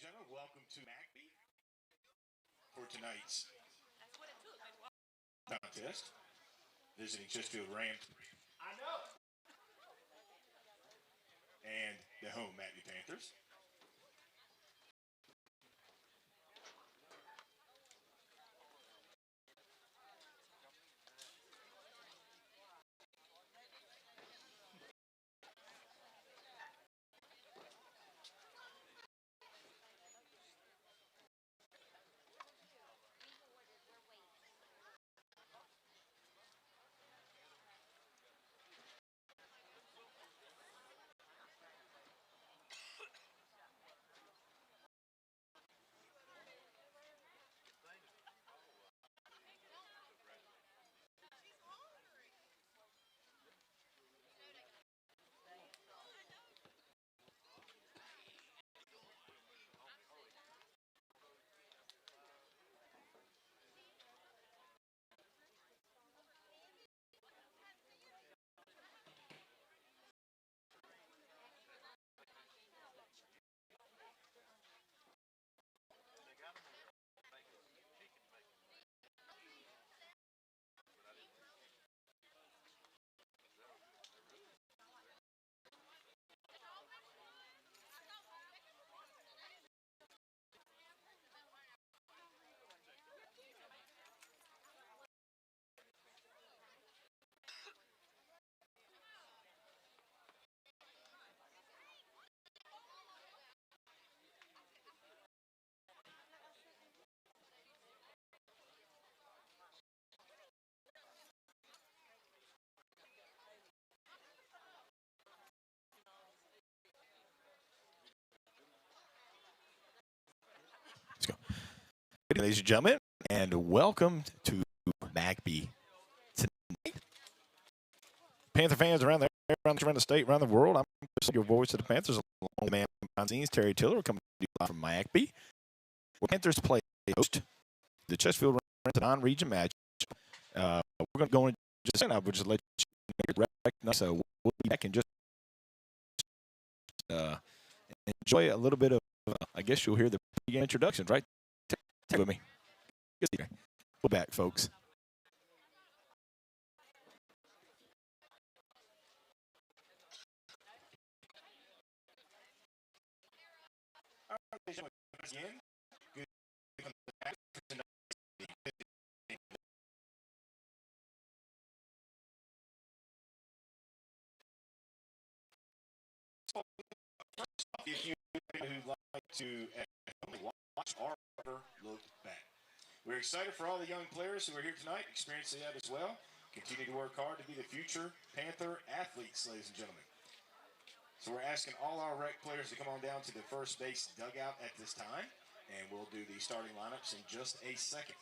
gentlemen, welcome to McBee for tonight's contest. Visiting Chesterfield Rams and the home McBee Panthers. Let's go. Good evening, ladies and gentlemen, and welcome to McBee tonight. Panther fans around the state, around the world. I'm your voice of the Panthers, along with the man behind the scenes, Terry Tiller, coming to you live from McBee. Where Panthers play host the Chesterfield Rams non-region match. We're going to go in just a second. I would just let you recognize. So we'll be back in just enjoy a little bit of. I guess you'll hear the pre-game introductions, right? Take with me. We're back, folks. Again, good if you who'd like to watch or look back. We're excited for all the young players who are here tonight, experiencing that as well. Continue to work hard to be the future Panther athletes, ladies and gentlemen. So we're asking all our rec players to come on down to the first base dugout at this time, and we'll do the starting lineups in just a second.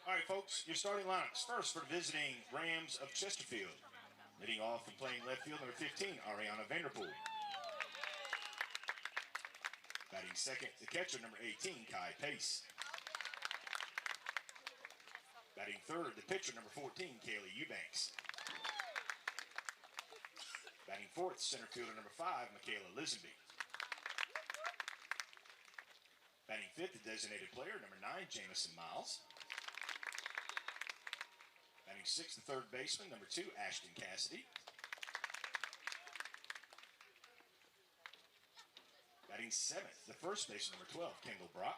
All right, folks, your starting lineups. First, for the visiting Rams of Chesterfield. Leading off and playing left field, number 15, Ariana Vanderpool. Batting second, the catcher, number 18, Kai Pace. Batting third, the pitcher, number 14, Kaylee Eubanks. Batting fourth, center fielder, number 5, Michaela Lisenby. Batting fifth, the designated player, number 9, Jamison Miles. Batting sixth, the third baseman, number 2, Ashton Cassidy. Batting seventh, the first baseman, number 12, Kendall Brock.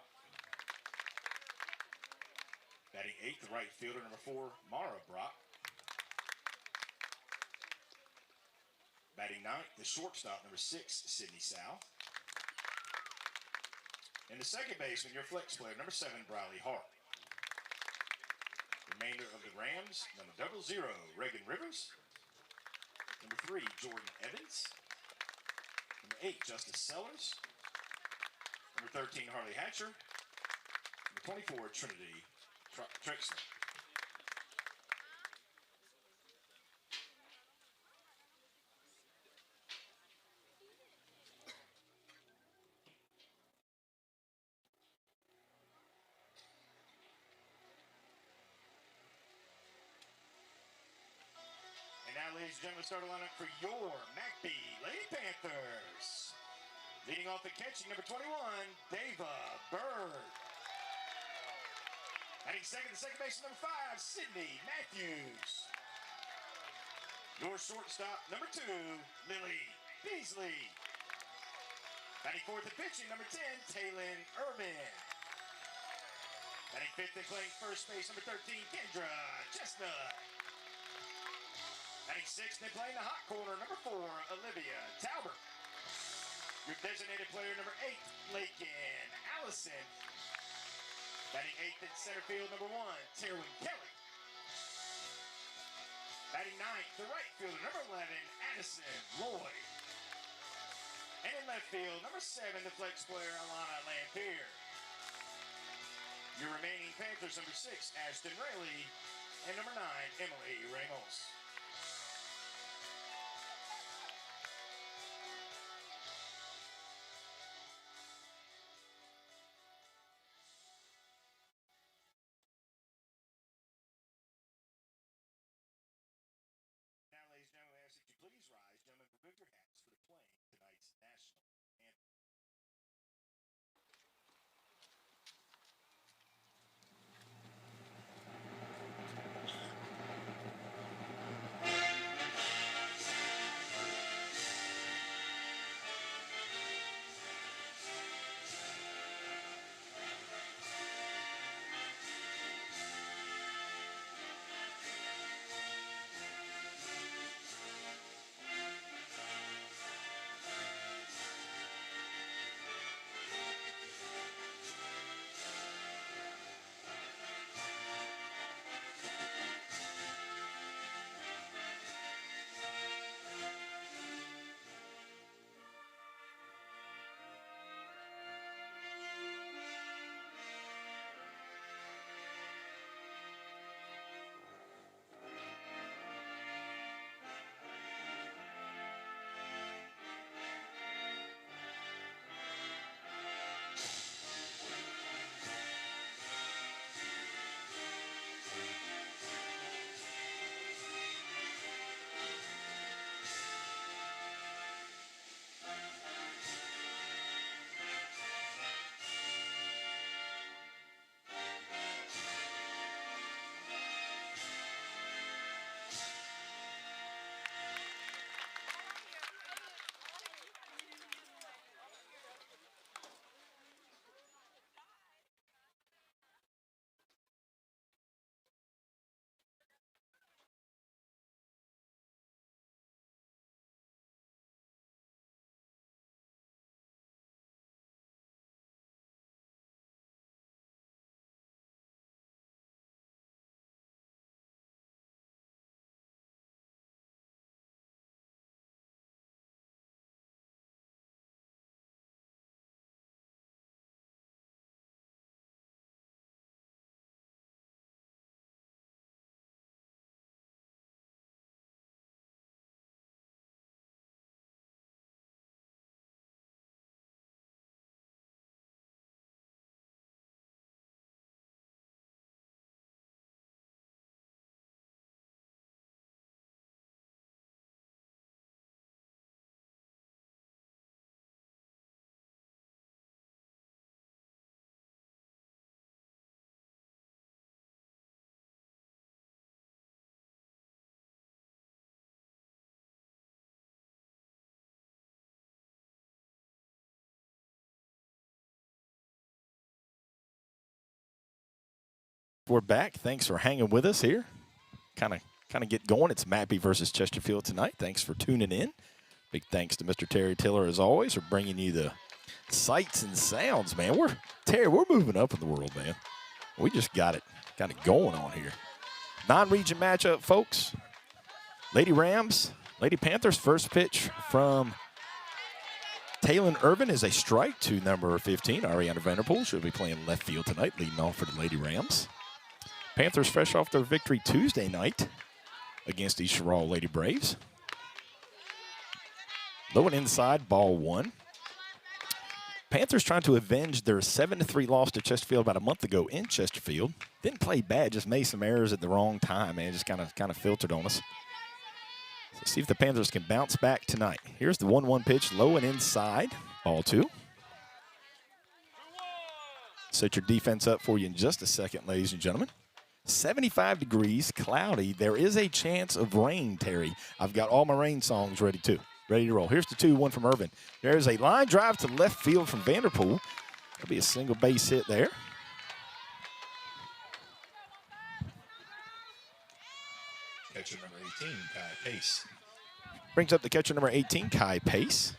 Batting eighth, the right fielder, number 4, Mara Brock. Batting ninth, the shortstop, number 6, Sydney South. And the second baseman, your flex player, number 7, Briley Hart. Remainder of the Rams, number 00, Reagan Rivers. Number 3, Jordan Evans. Number 8, Justice Sellers. Number 13, Harley Hatcher. Number 24, Trinity Trexler. ladies and gentlemen, start a lineup for your McBee Lady Panthers. Leading off the catching, number 21, Dava Bird. Batting second, the second baseman, number 5, Sydney Matthews. Your shortstop, number 2, Lily Beasley. Batting fourth and pitching, number 10, Taylin Irvin. Batting fifth and playing first base, number 13, Kendra Chestnut. Batting sixth and playing the hot corner, number 4, Olivia Talbert. Your designated player, number 8, Lakin Allison. Batting eighth in center field, number 1, Terwin Kelly. Batting ninth, the right fielder, number 11, Addison Lloyd. And in left field, number 7, the flex player, Alana Lampier. Your remaining Panthers, number 6, Ashton Rayleigh, and number 9, Emily Ramos. Now, ladies and gentlemen, I ask that you please rise, gentlemen, remove your hats for the playing of tonight's national anthem. We're back. Thanks for hanging with us here. Kind of get going. It's McBee versus Chesterfield tonight. Thanks for tuning in. Big thanks to Mr. Terry Tiller, as always, for bringing you the sights and sounds, man. We're moving up in the world, man. We just got it going on here. Non-region matchup, folks. Lady Rams, Lady Panthers, first pitch from Taylin Irvin is a strike to number 15, Ariana Vanderpool. She'll be playing left field tonight, leading off for the Lady Rams. Panthers fresh off their victory Tuesday night against East Sherrall Lady Braves. Low and inside, ball 1. Panthers trying to avenge their 7-3 loss to Chesterfield about a month ago in Chesterfield. Didn't play bad, just made some errors at the wrong time, man. Just kind of filtered on us. Let's see if the Panthers can bounce back tonight. Here's the 1-1 pitch, low and inside. Ball 2. Set your defense up for you in just a second, ladies and gentlemen. 75 degrees, cloudy. There is a chance of rain, Terry. I've got all my rain songs ready to roll. Here's the 2-1 from Irvin. There's a line drive to left field from Vanderpool. That'll be a single base hit there. Catcher number 18, Kai Pace. Brings up the catcher number 18, Kai Pace.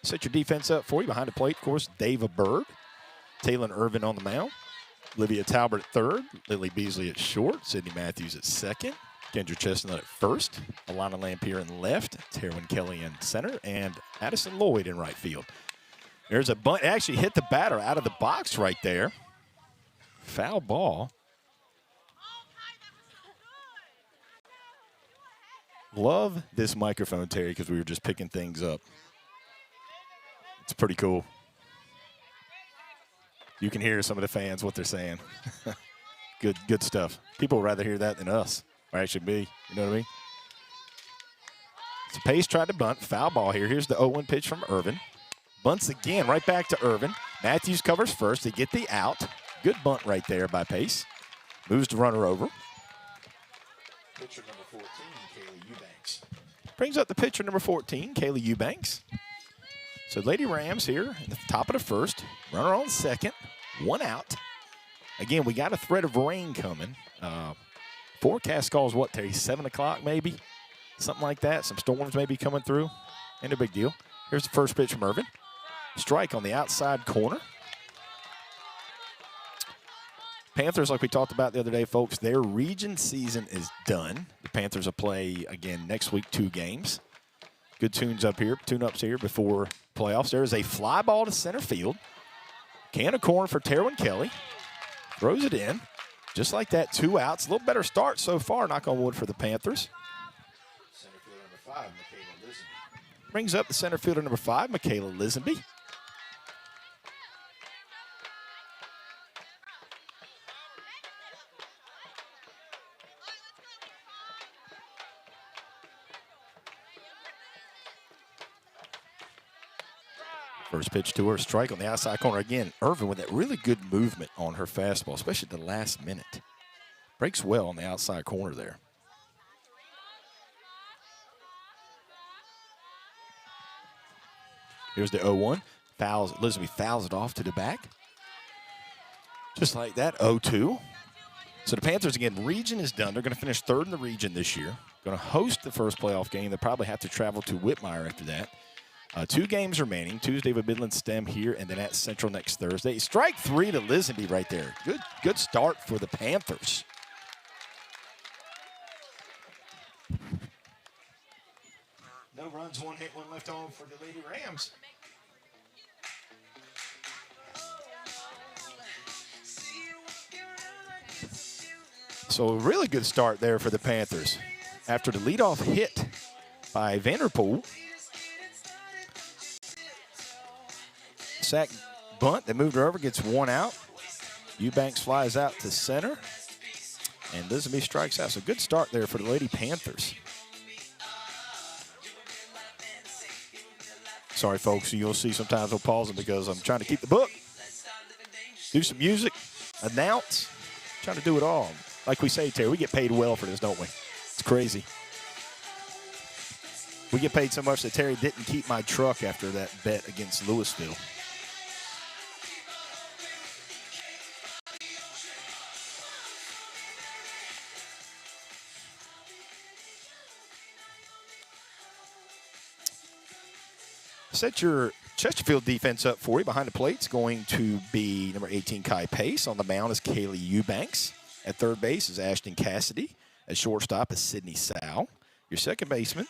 Set your defense up for you. Behind the plate, of course, Dava Bird. Taylor Irvin on the mound. Olivia Talbot at third. Lily Beasley at short. Sydney Matthews at second. Kendra Chestnut at first. Alana Lampier in left. Terwin Kelly in center. And Addison Lloyd in right field. There's a bunt. It actually hit the batter out of the box right there. Foul ball. Love this microphone, Terry, because we were just picking things up. It's pretty cool. You can hear some of the fans, what they're saying. Good stuff. People would rather hear that than us, or actually me. You know what I mean? So Pace tried to bunt. Foul ball here. Here's the 0-1 pitch from Irvin. Bunts again, right back to Irvin. Matthews covers first. They get the out. Good bunt right there by Pace. Moves the runner over. Pitcher number 14, Kaylee Eubanks. Brings up the pitcher number 14, Kaylee Eubanks. So Lady Rams here at the top of the first. Runner on second. 1 out. Again, we got a threat of rain coming. Forecast calls what, Terry? 7 o'clock maybe? Something like that. Some storms may be coming through. Ain't a big deal. Here's the first pitch from Irvin. Strike on the outside corner. Panthers, like we talked about the other day, folks, their region season is done. The Panthers will play again next week 2 games. Good tune-ups here before playoffs. There is a fly ball to center field. Can of corn for Terwin Kelly. Throws it in. Just like that, 2 outs. A little better start so far, knock on wood, for the Panthers. Center fielder number 5, Michaela Lisenby. Brings up the center fielder number 5, Michaela Lisenby. First pitch to her, strike on the outside corner. Again, Irvin with that really good movement on her fastball, especially at the last minute. Breaks well on the outside corner there. Here's the 0-1. Lisenby fouls it off to the back. Just like that, 0-2. So the Panthers, again, region is done. They're going to finish 3rd in the region this year. Going to host the first playoff game. They'll probably have to travel to Whitmire after that. 2 games remaining. Tuesday with Midland Stem here, and then at Central next Thursday. Strike 3 to Lisenby right there. Good start for the Panthers. No runs, 1 hit, 1 left on for the Lady Rams. So a really good start there for the Panthers. After the leadoff hit by Vanderpool. Sack bunt, they moved her over, gets 1 out. Eubanks flies out to center. And Lisenby strikes out. So good start there for the Lady Panthers. Sorry, folks, you'll see sometimes we'll pause them because I'm trying to keep the book, do some music, announce, trying to do it all. Like we say, Terry, we get paid well for this, don't we? It's crazy. We get paid so much that Terry didn't keep my truck after that bet against Louisville. Set your Chesterfield defense up for you. Behind the plate's going to be number 18, Kai Pace. On the mound is Kaylee Eubanks. At third base is Ashton Cassidy. At shortstop is Sydney Sow. Your second baseman,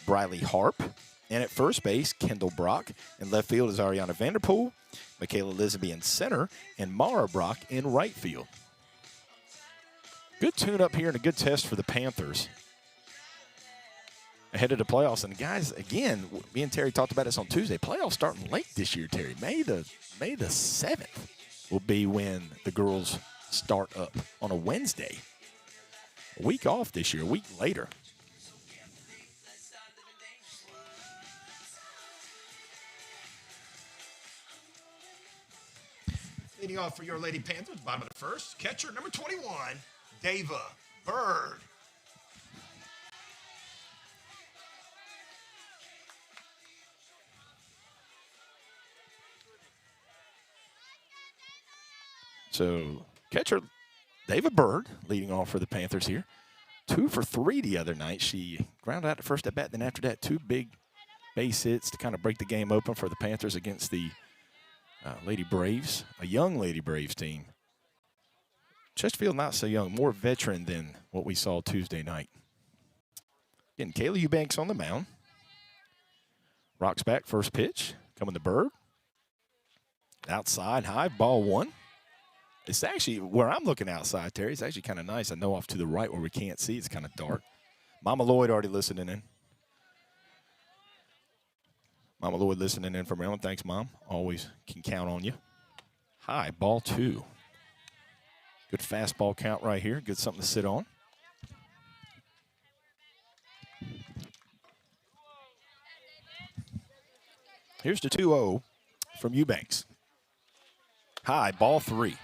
Briley Harp. And at first base, Kendall Brock. In left field is Ariana Vanderpool, Michaela Lisenby in center, and Mara Brock in right field. Good tune-up here and a good test for the Panthers ahead of the playoffs. And guys, again, me and Terry talked about this on Tuesday. Playoffs starting late this year, Terry. May the 7th will be when the girls start up on a Wednesday. A week off this year, a week later. Leading off for your Lady Panthers, bottom of the first, catcher number 21, Dava Bird. So catcher David Bird leading off for the Panthers here. 2 for 3 the other night. She grounded out the first at bat, then after that 2 big base hits to kind of break the game open for the Panthers against the Lady Braves, a young Lady Braves team. Chesterfield not so young, more veteran than what we saw Tuesday night. Again, Kayla Eubanks on the mound. Rocks back, first pitch, coming to Bird. Outside, high, ball 1. It's actually, where I'm looking outside, Terry, it's actually kind of nice. I know off to the right where we can't see, it's kind of dark. Mama Lloyd already listening in. Mama Lloyd listening in from Maryland. Thanks, Mom. Always can count on you. High, ball 2. Good fastball count right here. Good something to sit on. Here's the 2-0 from Eubanks. High, ball 3.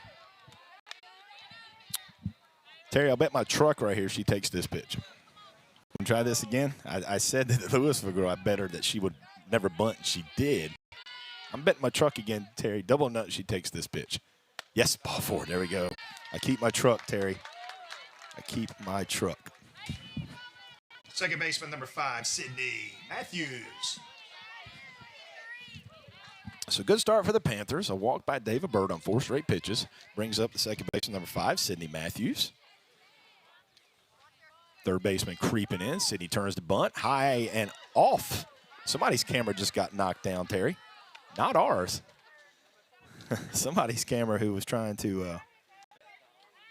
Terry, I'll bet my truck right here she takes this pitch. Want to try this again? I said that the Louisville girl, I bet her that she would never bunt. She did. I'm betting my truck again, Terry. Double nut, she takes this pitch. Yes, ball 4. There we go. I keep my truck, Terry. I keep my truck. Second baseman number 5, Sydney Matthews. So good start for the Panthers. A walk by David Bird on 4 straight pitches. Brings up the second baseman number 5, Sydney Matthews. Third baseman creeping in. Sydney turns to bunt. High and off. Somebody's camera just got knocked down, Terry. Not ours. Somebody's camera who was trying to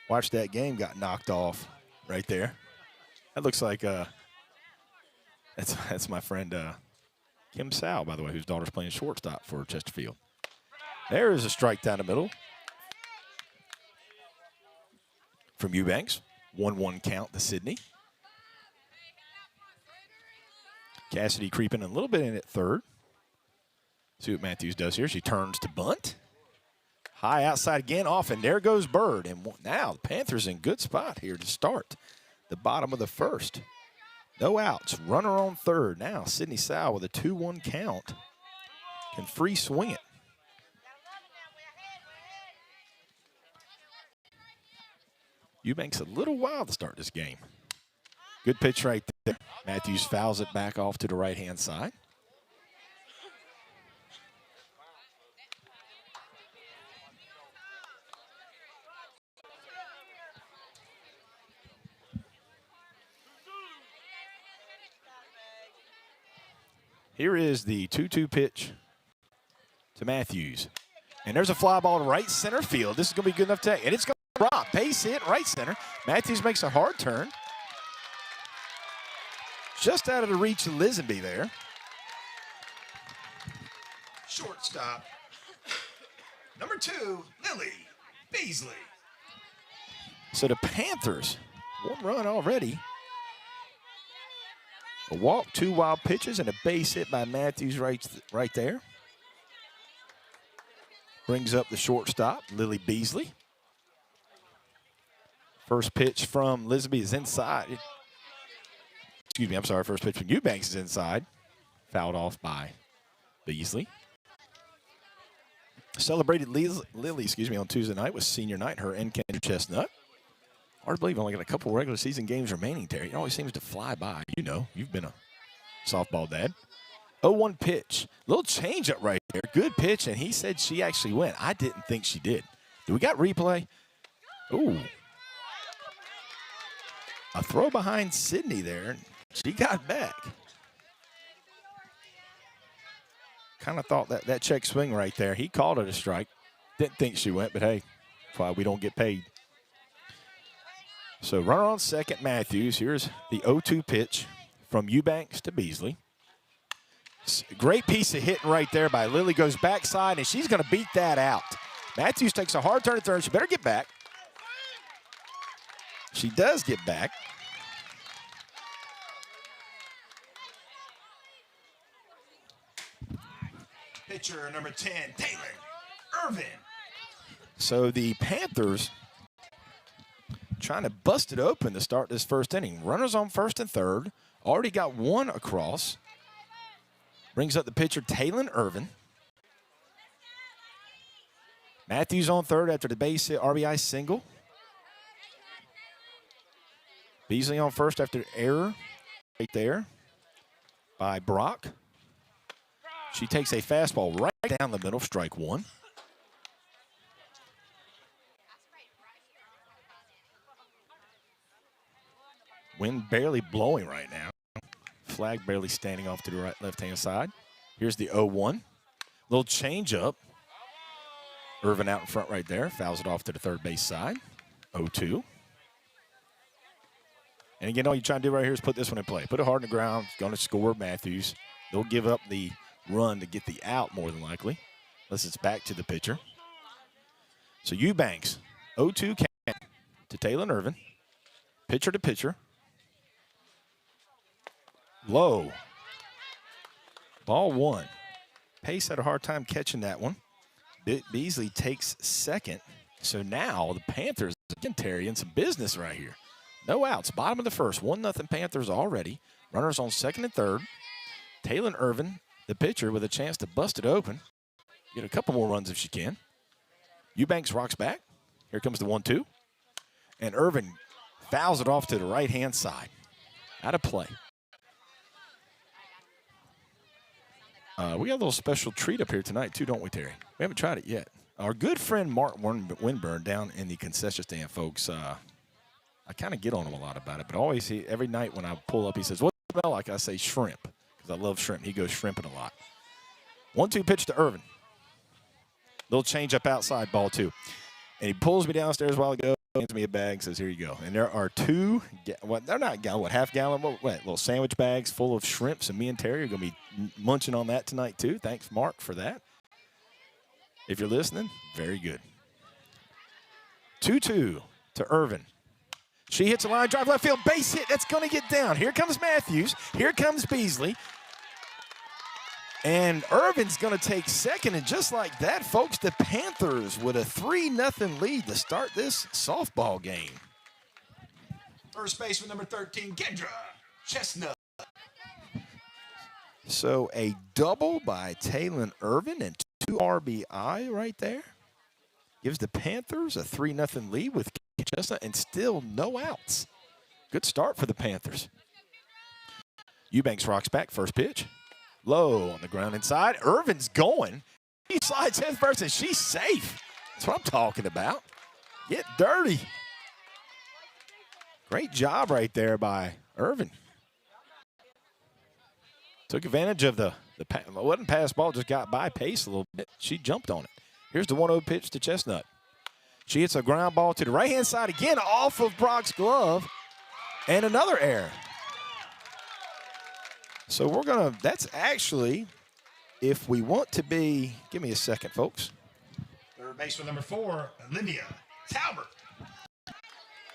watch that game got knocked off right there. That looks like that's my friend Kim Sal, by the way, whose daughter's playing shortstop for Chesterfield. There is a strike down the middle from Eubanks. 1-1 count to Sydney. Cassidy creeping a little bit in at third. See what Matthews does here. She turns to bunt. High outside again, off, and there goes Bird. And now the Panthers in good spot here to start the bottom of the first. No outs. Runner on third. Now Sydney Sal with a 2-1 count can free swing it. Eubanks a little wild to start this game. Good pitch right there. Matthews fouls it back off to the right-hand side. Here is the 2-2 pitch to Matthews. And there's a fly ball to right center field. This is going to be good enough to take. And it's going to drop. Base hit, right center. Matthews makes a hard turn. Just out of the reach of Lisenby there. Shortstop number 2, Lily Beasley. So the Panthers, 1 run already. A walk, 2 wild pitches, and a base hit by Matthews right there. Brings up the shortstop, Lily Beasley. First pitch from Lisenby is inside. Excuse me, I'm sorry. First pitch from Eubanks is inside. Fouled off by Beasley. Celebrated Lily, on Tuesday night was senior night. Her and Kendra Chestnut. Hard to believe only got a couple regular season games remaining, Terry. It always seems to fly by. You know, you've been a softball dad. 0-1 pitch. Little changeup right there. Good pitch, and he said she actually went. I didn't think she did. Do we got replay? Ooh. A throw behind Sydney there. She got back. Kind of thought that check swing right there. He called it a strike. Didn't think she went, but hey, that's why we don't get paid. So runner on second, Matthews. Here's the 0-2 pitch from Eubanks to Beasley. Great piece of hitting right there by Lily. Goes backside, and she's going to beat that out. Matthews takes a hard turn at third. She better get back. She does get back. Pitcher number 10, Taylor Irvin. So the Panthers trying to bust it open to start this first inning. Runners on first and third. Already got one across. Brings up the pitcher, Taylon Irvin. Matthews on third after the base hit RBI single. Beasley on first after error right there by Brock. She takes a fastball right down the middle, strike one. Wind barely blowing right now. Flag barely standing off to the right left-hand side. Here's the 0-1. Little change up. Irvin out in front right there. Fouls it off to the third base side. 0-2. And again, all you're trying to do right here is put this one in play. Put it hard in the ground. It's going to score Matthews. They'll give up the run to get the out more than likely. Unless it's back to the pitcher. So Eubanks, 0-2 count to Taylon Irvin. Pitcher to pitcher. Low. Ball one. Pace had a hard time catching that one. Beasley takes second. So now the Panthers can Terry in some business right here. No outs. Bottom of the first. 1-0 Panthers already. Runners on second and third. Taylon Irvin, the pitcher, with a chance to bust it open. Get a couple more runs if she can. Eubanks rocks back. Here comes the 1-2. And Irvin fouls it off to the right-hand side. Out of play. We got a little special treat up here tonight, too, don't we, Terry? We haven't tried it yet. Our good friend Mark Winburn down in the concession stand, folks, I kind of get on him a lot about it, but always every night when I pull up, he says, "What does it smell like?" I say shrimp, because I love shrimp. He goes shrimping a lot. 1-2 pitch to Irvin. Little change up outside, ball two. And he pulls me downstairs a while ago, hands me a bag, says, "Here you go." And there are two, they're not gallon, half gallon, little sandwich bags full of shrimps, and me and Terry are going to be munching on that tonight too. Thanks, Mark, for that. If you're listening, very good. 2-2 to Irvin. She hits a line drive left field, base hit. That's going to get down. Here comes Matthews. Here comes Beasley. And Irvin's going to take second, and just like that, folks, the Panthers with a 3-0 lead to start this softball game. First baseman number 13, Kendra Chestnut. So a double by Taylon Irvin and 2 RBI right there. Gives the Panthers a 3-0 lead with Chestnut and still no outs. Good start for the Panthers. Eubanks rocks back, first pitch. Low on the ground inside. Irvin's going. He slides head first, and she's safe. That's what I'm talking about. Get dirty. Great job right there by Irvin. Took advantage of the wasn't pass ball, just got by pace a little bit. She jumped on it. Here's the 1-0 pitch to Chestnut. She hits a ground ball to the right-hand side again off of Brock's glove. And another error. So we're going to, that's actually, if we want to be, give me a second, folks. Third baseman number 4, Olivia Talbert.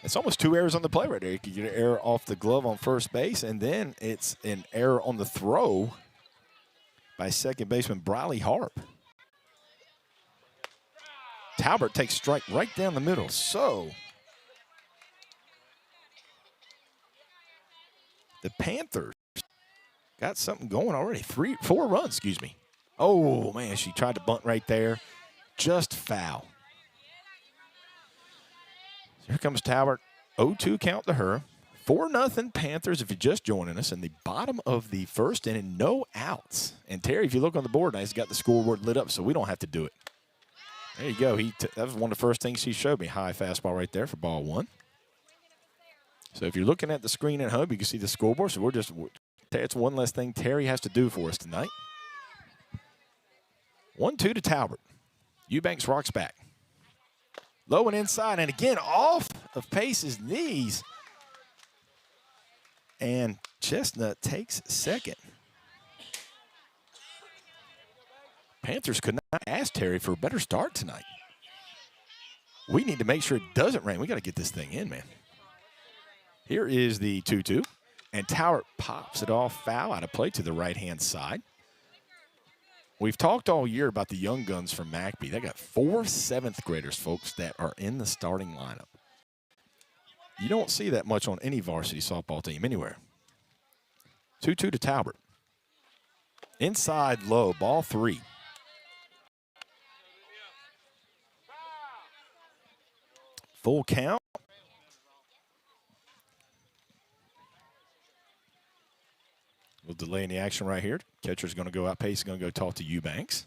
It's almost 2 errors on the play right there. You could get an error off the glove on first base, and then it's an error on the throw by second baseman Briley Harp. Talbert takes strike right down the middle. So the Panthers got something going already. 4 runs, excuse me. Oh, man, she tried to bunt right there. Just foul. Here comes Talbot. 0-2 count to her. 4-0 Panthers if you're just joining us in the bottom of the first inning. No outs. And Terry, if you look on the board now, he's got the scoreboard lit up, so we don't have to do it. There you go. That was one of the first things he showed me. High fastball right there for ball one. So if you're looking at the screen at home, you can see the scoreboard. So it's one less thing Terry has to do for us tonight. 1-2 to Talbot. Eubanks rocks back. Low and inside, and again off of Pace's knees. And Chestnut takes second. Panthers could not ask Terry for a better start tonight. We need to make sure it doesn't rain. We got to get this thing in, man. Here is the 2-2. And Talbot pops it off foul out of play to the right-hand side. We've talked all year about the young guns from McBee. They got 4 7th graders, folks, that are in the starting lineup. You don't see that much on any varsity softball team anywhere. 2-2 to Talbot. Inside low, ball 3. Full count. We'll delay in the action right here. Catcher's going to go out pace, going to go talk to Eubanks.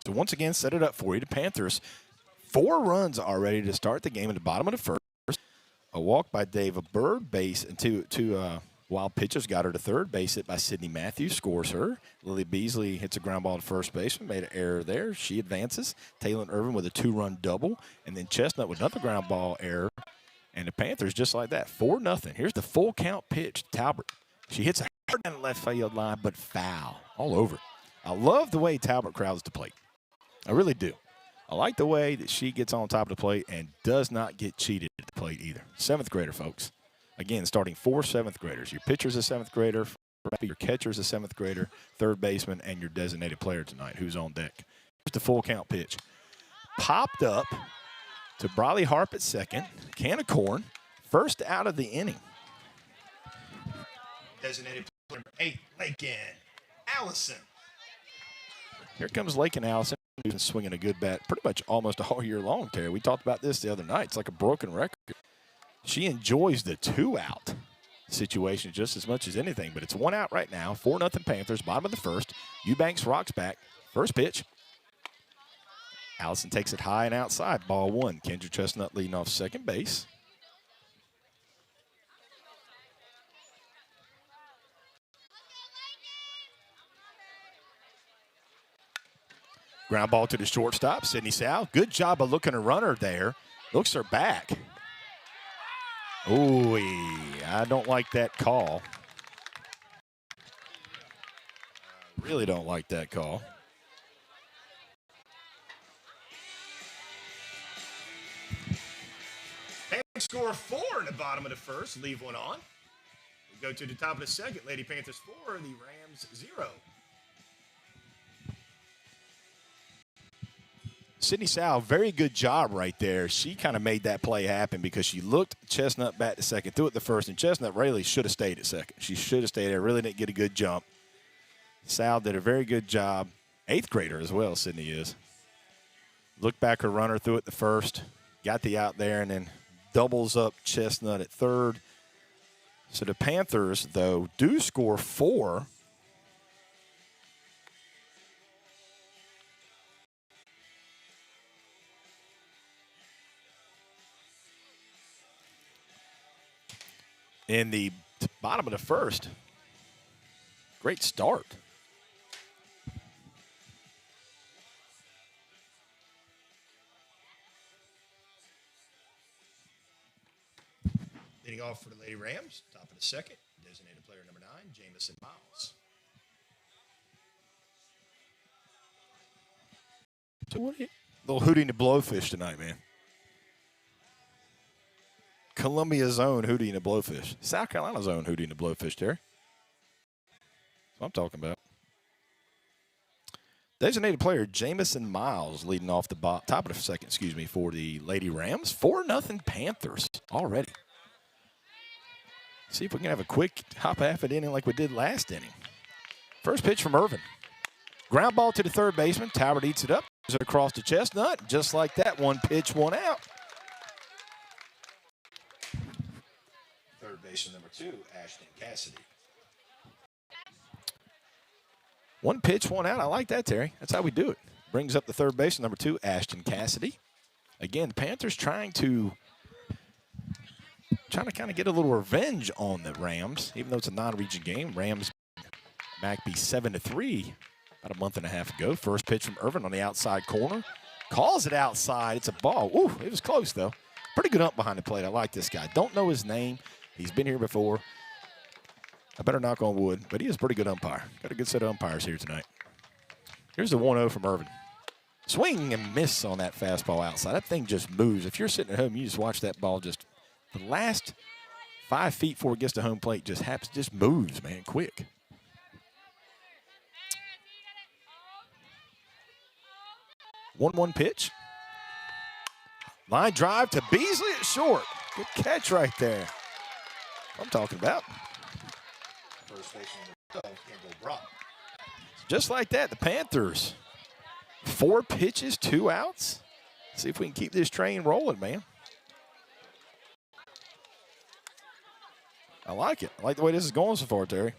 So once again, set it up for you. The Panthers, 4 runs already to start the game in the bottom of the first. A walk by Dave, a bird base, and two wild pitches got her to third base. Hit by Sydney Matthews, scores her. Lily Beasley hits a ground ball to first baseman, made an error there. She advances. Taylor Irvin with a 2-run double, and then Chestnut with another ground ball error. And the Panthers, just like that, 4-0. Here's the full count pitch to Talbot. She hits a hard down the left field line, but foul all over. I love the way Talbot crowds the plate. I really do. I like the way that she gets on top of the plate and does not get cheated at the plate either. 7th grader, folks. Again, starting 4 7th graders. Your pitcher's a 7th grader, your catcher's a 7th grader, third baseman, and your designated player tonight who's on deck. Here's the full count pitch. Popped up to Briley Harp at second. Can of corn. First out of the inning. Designated player number 8, Lakin Allison. Here comes Lakin Allison, who's been swinging a good bat pretty much almost all year long, Terry. We talked about this the other night. It's like a broken record. She enjoys the 2-out situation just as much as anything, but it's 1 out right now. 4-0 Panthers, bottom of the first. Eubanks rocks back. First pitch. Allison takes it high and outside. Ball 1. Kendra Chestnut leading off second base. Ground ball to the shortstop, Sydney Sal. Good job of looking a runner there. Looks her back. Ooh, I don't like that call. Really don't like that call. Panthers score 4 in the bottom of the first. Leave 1 on. We go to the top of the second. Lady Panthers 4, the Rams 0. Sydney Sal, very good job right there. She kind of made that play happen because she looked Chestnut back to second, threw it to first, and Chestnut really should have stayed at second. She should have stayed there. Really didn't get a good jump. Sal did a very good job. 8th grader as well, Sydney is. Looked back her runner, threw it to first, got the out there, and then doubles up Chestnut at third. So the Panthers, though, do score 4. In the bottom of the first. Great start. Leading off for the Lady Rams, top of the second, designated player number 9, Jamison Miles. So what are you? Little Hootie and the Blowfish tonight, man. Columbia's own Hootie and the Blowfish. South Carolina's own Hootie and the Blowfish, Terry. That's what I'm talking about. Designated player Jamison Miles leading off the top of the second, for the Lady Rams. 4-0 Panthers already. See if we can have a quick hop half an inning like we did last inning. First pitch from Irvin. Ground ball to the third baseman. Talbot eats it up. Goes it across to Chestnut. Just like that, 1 pitch, 1 out. Third baseman number 2, Ashton Cassidy. 1 pitch, 1 out. I like that, Terry. That's how we do it. Brings up the third baseman number 2, Ashton Cassidy. Again, the Panthers trying to kind of get a little revenge on the Rams, even though it's a non-region game. Rams McBee 7-3 about a month and a half ago. First pitch from Irvin on the outside corner. Calls it outside. It's a ball. Ooh, it was close, though. Pretty good ump behind the plate. I like this guy. Don't know his name. He's been here before. I better knock on wood, but he is a pretty good umpire. Got a good set of umpires here tonight. Here's the 1-0 from Irvin. Swing and miss on that fastball outside. That thing just moves. If you're sitting at home, you just watch that ball just the last 5 feet before it gets to home plate just moves, man, quick. One pitch. Line drive to Beasley at short. Good catch right there. I'm talking about. First baseman, Kendall Brock. Just like that, the Panthers. 4 pitches, 2 outs. See if we can keep this train rolling, man. I like it. I like the way this is going so far, Terry.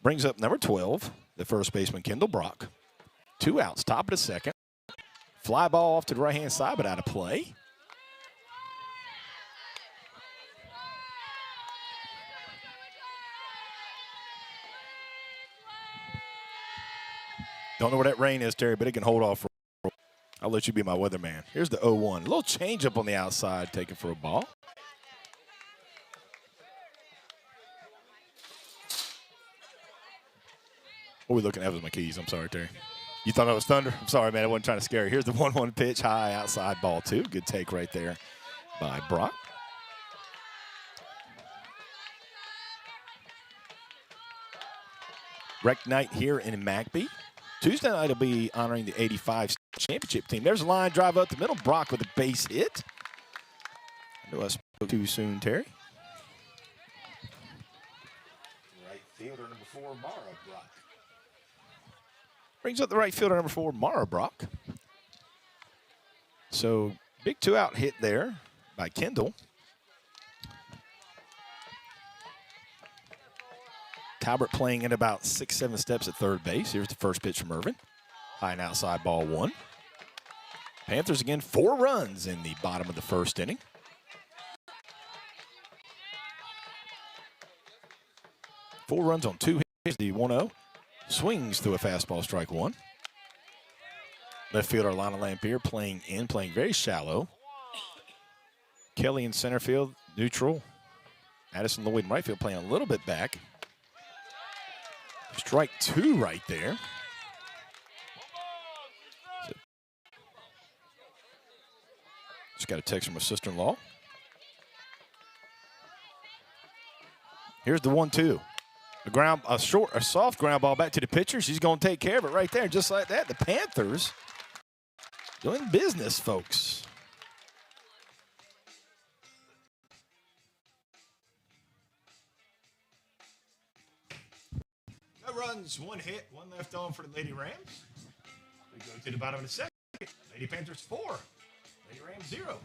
Brings up number 12, the first baseman, Kendall Brock. 2 outs, top of the second. Fly ball off to the right-hand side, but out of play. Don't know where that rain is, Terry, but it can hold off. I'll let you be my weatherman. Here's the 0-1. A little changeup on the outside, taken for a ball. What are we looking at with my keys? I'm sorry, Terry. You thought that was thunder? I'm sorry, man. I wasn't trying to scare you. Here's the 1-1 pitch, high outside ball 2. Good take right there by Brock. Rec night here in McBee. Tuesday night will be honoring the 85 championship team. There's a line drive up the middle. Brock with a base hit. I know I spoke too soon, Terry. Right fielder number 4, Mara Brock. Brings up the right fielder number 4, Mara Brock. So big 2-out hit there by Kendall. Talbert playing in about 6-7 steps at third base. Here's the first pitch from Irvin. High and outside ball 1. Panthers again, 4 runs in the bottom of the first inning. Four runs on 2 hits. The 1-0 swings through a fastball, strike 1. Left fielder Lana Lampier playing very shallow. Kelly in center field, neutral. Addison Lloyd in right field playing a little bit back. Strike 2 right there. Just got a text from my sister-in-law. Here's the 1-2. A soft ground ball back to the pitcher. She's going to take care of it right there. Just like that, the Panthers doing business, folks. No runs, 1 hit, 1 left on for the Lady Rams. We go to the bottom of the second. Lady Panthers 4, Lady Rams 0.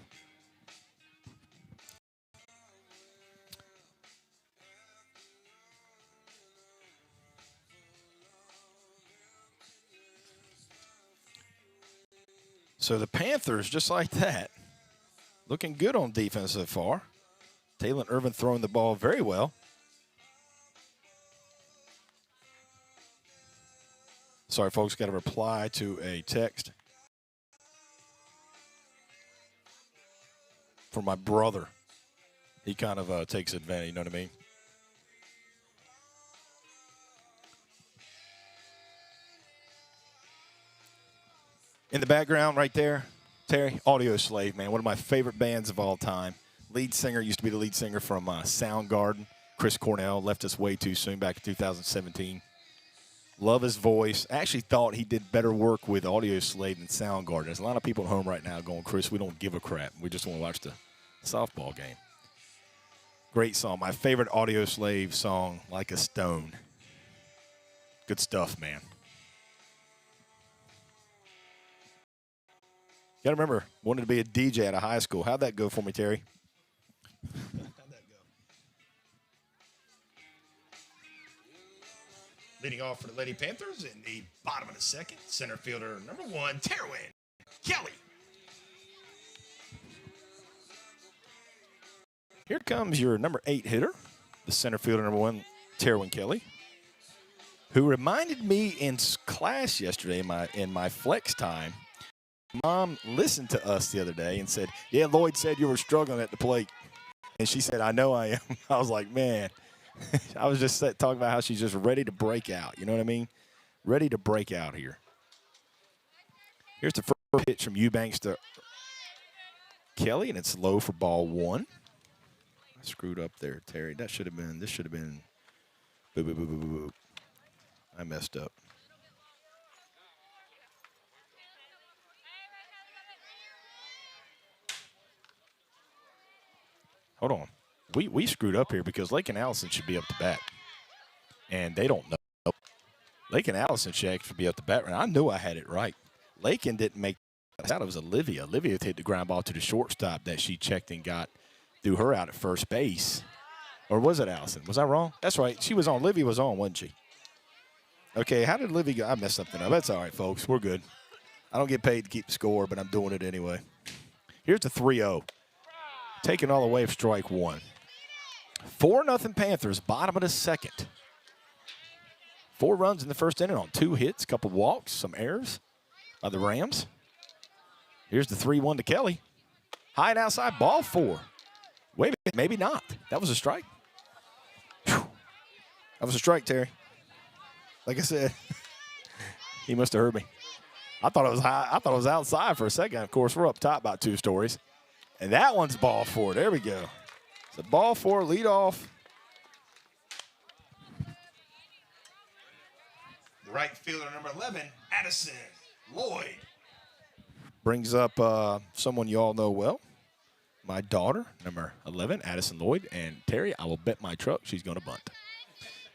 So the Panthers, just like that, looking good on defense so far. Taylor Irvin throwing the ball very well. Sorry, folks, got to reply to a text from my brother. He kind of takes advantage, you know what I mean? In the background right there, Terry, Audio Slave, man, one of my favorite bands of all time. Lead singer, used to be the lead singer from Soundgarden. Chris Cornell left us way too soon back in 2017. Love his voice. I actually thought he did better work with Audio Slave than Soundgarden. There's a lot of people at home right now going, Chris, we don't give a crap. We just want to watch the softball game. Great song. My favorite Audio Slave song, Like a Stone. Good stuff, man. You got to remember, wanted to be a DJ out of high school. How'd that go for me, Terry? How'd that go? Leading off for the Lady Panthers in the bottom of the second, center fielder number 1, Terwin Kelly. Here comes your number 8 hitter, the center fielder number 1, Terwin Kelly, who reminded me in class yesterday in my flex time Mom listened to us the other day and said, yeah, Lloyd said you were struggling at the plate. And she said, I know I am. I was like, man. I was just talking about how she's just ready to break out. You know what I mean? Ready to break out here. Here's the first pitch from Eubanks to Kelly, and it's low for ball one. I screwed up there, Terry. This should have been, boo, boo, boo, boo, boo, boo. I messed up. Hold on. We screwed up here because Lake and Allison should be up to bat. And they don't know. Lake and Allison should actually be up to bat. And I knew I had it right. Lakin didn't make – I thought it was Olivia. Olivia hit the ground ball to the shortstop that she checked and got, threw her out at first base. Or was it Allison? Was I wrong? That's right. She was on. Olivia was on, wasn't she? Okay, how did Olivia go? I messed something up. That's all right, folks. We're good. I don't get paid to keep the score, but I'm doing it anyway. Here's the 3-0. Taking all the way of strike one. 4-0 Panthers, bottom of the second. 4 runs in the first inning on 2 hits, couple walks, some errors by the Rams. Here's the 3-1 to Kelly. High and outside, ball 4. Wait a minute, maybe not. That was a strike. Whew. That was a strike, Terry. Like I said, he must have heard me. I thought it was high. I thought it was outside for a second. Of course, we're up top about 2 stories. And that one's ball 4. There we go. It's a ball 4, lead off. The right fielder, number 11, Addison Lloyd. Brings up someone you all know well. My daughter, number 11, Addison Lloyd. And Terry, I will bet my truck she's going to bunt.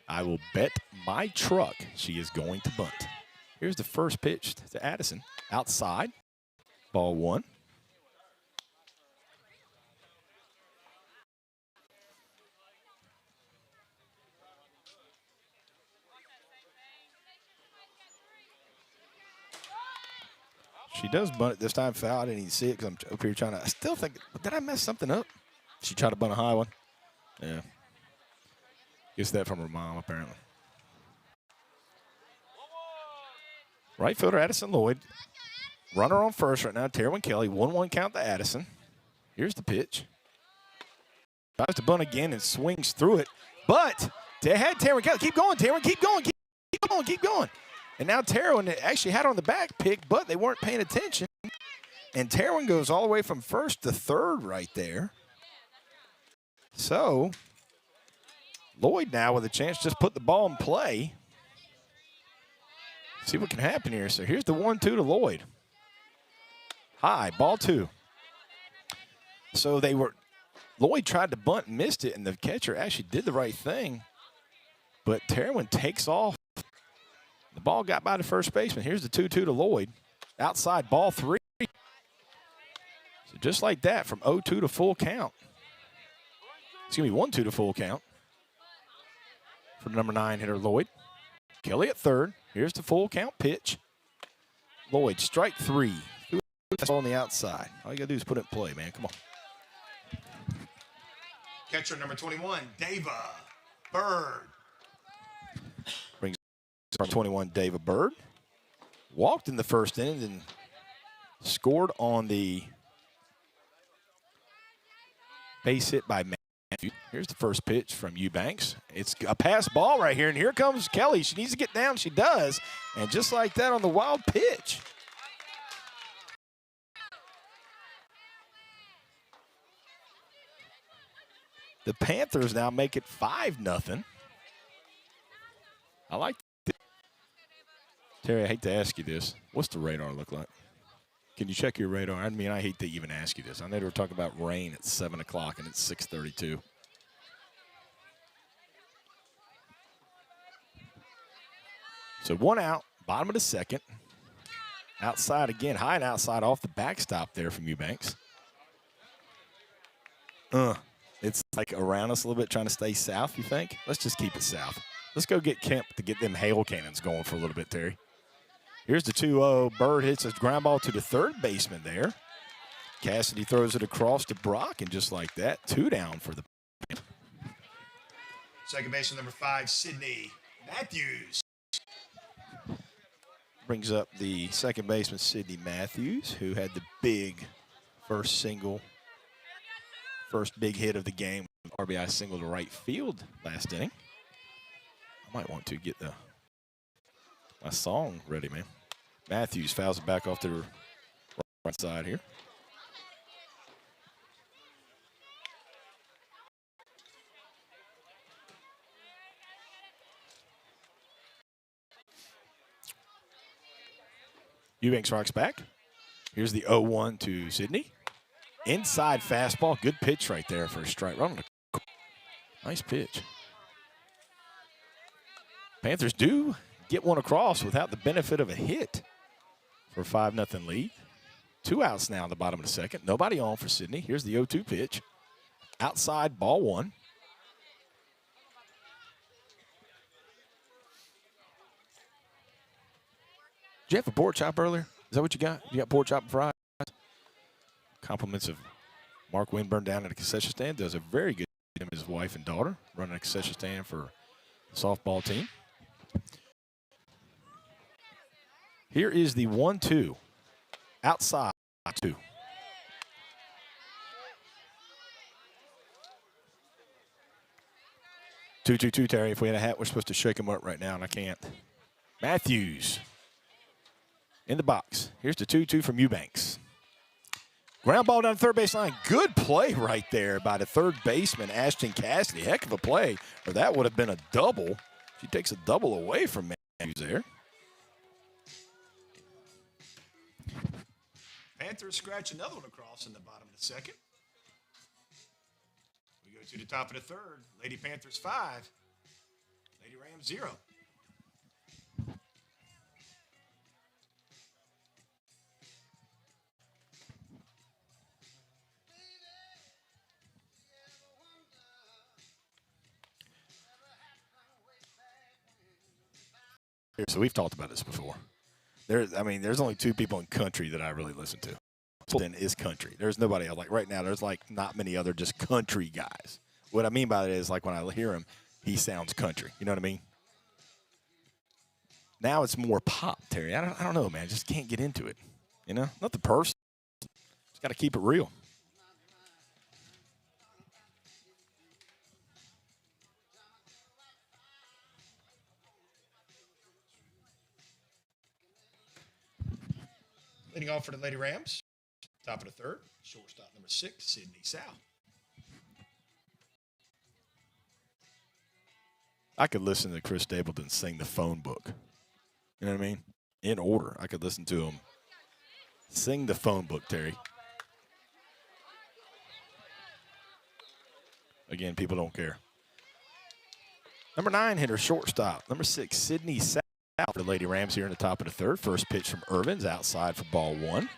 I will bet my truck she is going to bunt. Here's the first pitch to Addison. Outside, ball 1. She does bunt it this time. Foul. I didn't even see it because I'm up here trying to. I still think, did I mess something up? She tried to bunt a high one. Yeah. Gets that from her mom, apparently. Right fielder Addison Lloyd. Runner on first right now. Terwin Kelly. 1-1 count to Addison. Here's the pitch. Tries to bunt again and swings through it. But they had Terwin Kelly. Keep going, Terwin. Keep going. Keep going. Keep going. And now Terwin actually had her on the back pick, but they weren't paying attention. And Terwin goes all the way from first to third right there. So Lloyd now with a chance to just put the ball in play. See what can happen here. So here's the 1-2 to Lloyd. High, ball 2. So Lloyd tried to bunt and missed it, and the catcher actually did the right thing. But Terwin takes off. The ball got by the first baseman. Here's the 2-2 to Lloyd. Outside, ball 3. So just like that, from 0-2 to full count. It's going to be 1-2 to full count for the number 9 hitter, Lloyd. Kelly at third. Here's the full count pitch. Lloyd, strike 3. That's on the outside. All you got to do is put it in play, man. Come on. Catcher number 21, Dava Bird. Brings 21, Dava Bird. Walked in the first inning and scored on the base hit by Matthew. Here's the first pitch from Eubanks. It's a pass ball right here, and here comes Kelly. She needs to get down. She does. And just like that on the wild pitch. The Panthers now make it 5-0. I like it. Terry, I hate to ask you this. What's the radar look like? Can you check your radar? I mean, I hate to even ask you this. I know they were talking about rain at 7 o'clock, and it's 6:32. So 1 out, bottom of the second. Outside again, high and outside off the backstop there from Eubanks. It's like around us a little bit, trying to stay south, you think? Let's just keep it south. Let's go get Kemp to get them hail cannons going for a little bit, Terry. Here's the 2-0. Bird hits a ground ball to the third baseman there. Cassidy throws it across to Brock, and just like that, 2 down for the Second baseman number 5, Sydney Matthews. Brings up the second baseman, Sidney Matthews, who had the big first big hit of the game, RBI single to right field last inning. I might want to get my song ready, man. Matthews fouls it back off to the right side here. Eubanks rocks back. Here's the 0-1 to Sidney. Inside fastball. Good pitch right there for a strike. Right on the, nice pitch. Panthers do get one across without the benefit of a hit for a 5-0 lead. 2 outs now in the bottom of the second. Nobody on for Sidney. Here's the 0-2 pitch. Outside, ball 1. Did you have a pork chop earlier? Is that what you got? You got pork chop and fries? Compliments of Mark Winburn down at the concession stand. Does a very good job with his wife and daughter running a concession stand for the softball team. Here is the 1-2. Outside, 2. Two, Terry. If we had a hat, we're supposed to shake him up right now, and I can't. Matthews in the box. Here's the 2-2 from Eubanks. Ground ball down the third base line. Good play right there by the third baseman, Ashton Cassidy. Heck of a play, or that would have been a double. She takes a double away from Matthews there. Panthers scratch another one across in the bottom of the second. We go to the top of the third. Lady Panthers 5, Lady Rams 0. So we've talked about this before. There's only 2 people in country that I really listen to. Then is country. There's nobody else. Like right now, there's like not many other just country guys. What I mean by that is like when I hear him, he sounds country. You know what I mean? Now it's more pop, Terry. I don't know, man. I just can't get into it. You know, not the person. Just got to keep it real. Leading off for the Lady Rams, top of the third, shortstop number 6, Sydney Sow. I could listen to Chris Stapleton sing the phone book. You know what I mean? In order. I could listen to him sing the phone book, Terry. Again, people don't care. Number 9 hitter, shortstop. Number 6, Sydney Sow for the Lady Rams here in the top of the third. First pitch from Irvin's outside for ball 1.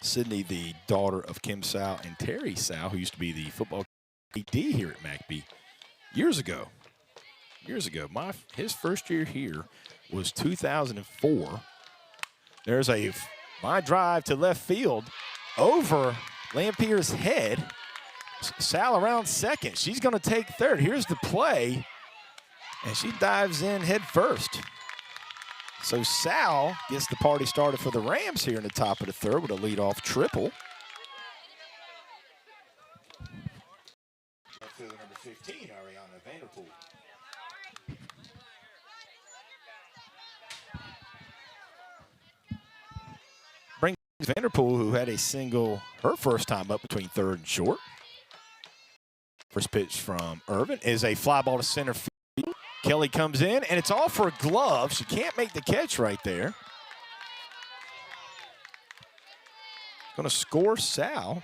Sydney, the daughter of Kim Sow and Terry Sow, who used to be the football AD here at McBee years ago. His first year here was 2004. There's my drive to left field over Lampier's head. Sal around second. She's going to take third. Here's the play, and she dives in head first. So Sal gets the party started for the Rams here in the top of the third with a leadoff triple. Fielder number 15, Ariana Vanderpool. Brings Vanderpool, who had a single her first time up between third and short. First pitch from Irvin is a fly ball to center field. Kelly comes in, and it's all for a glove. She can't make the catch right there. Going to score Sal.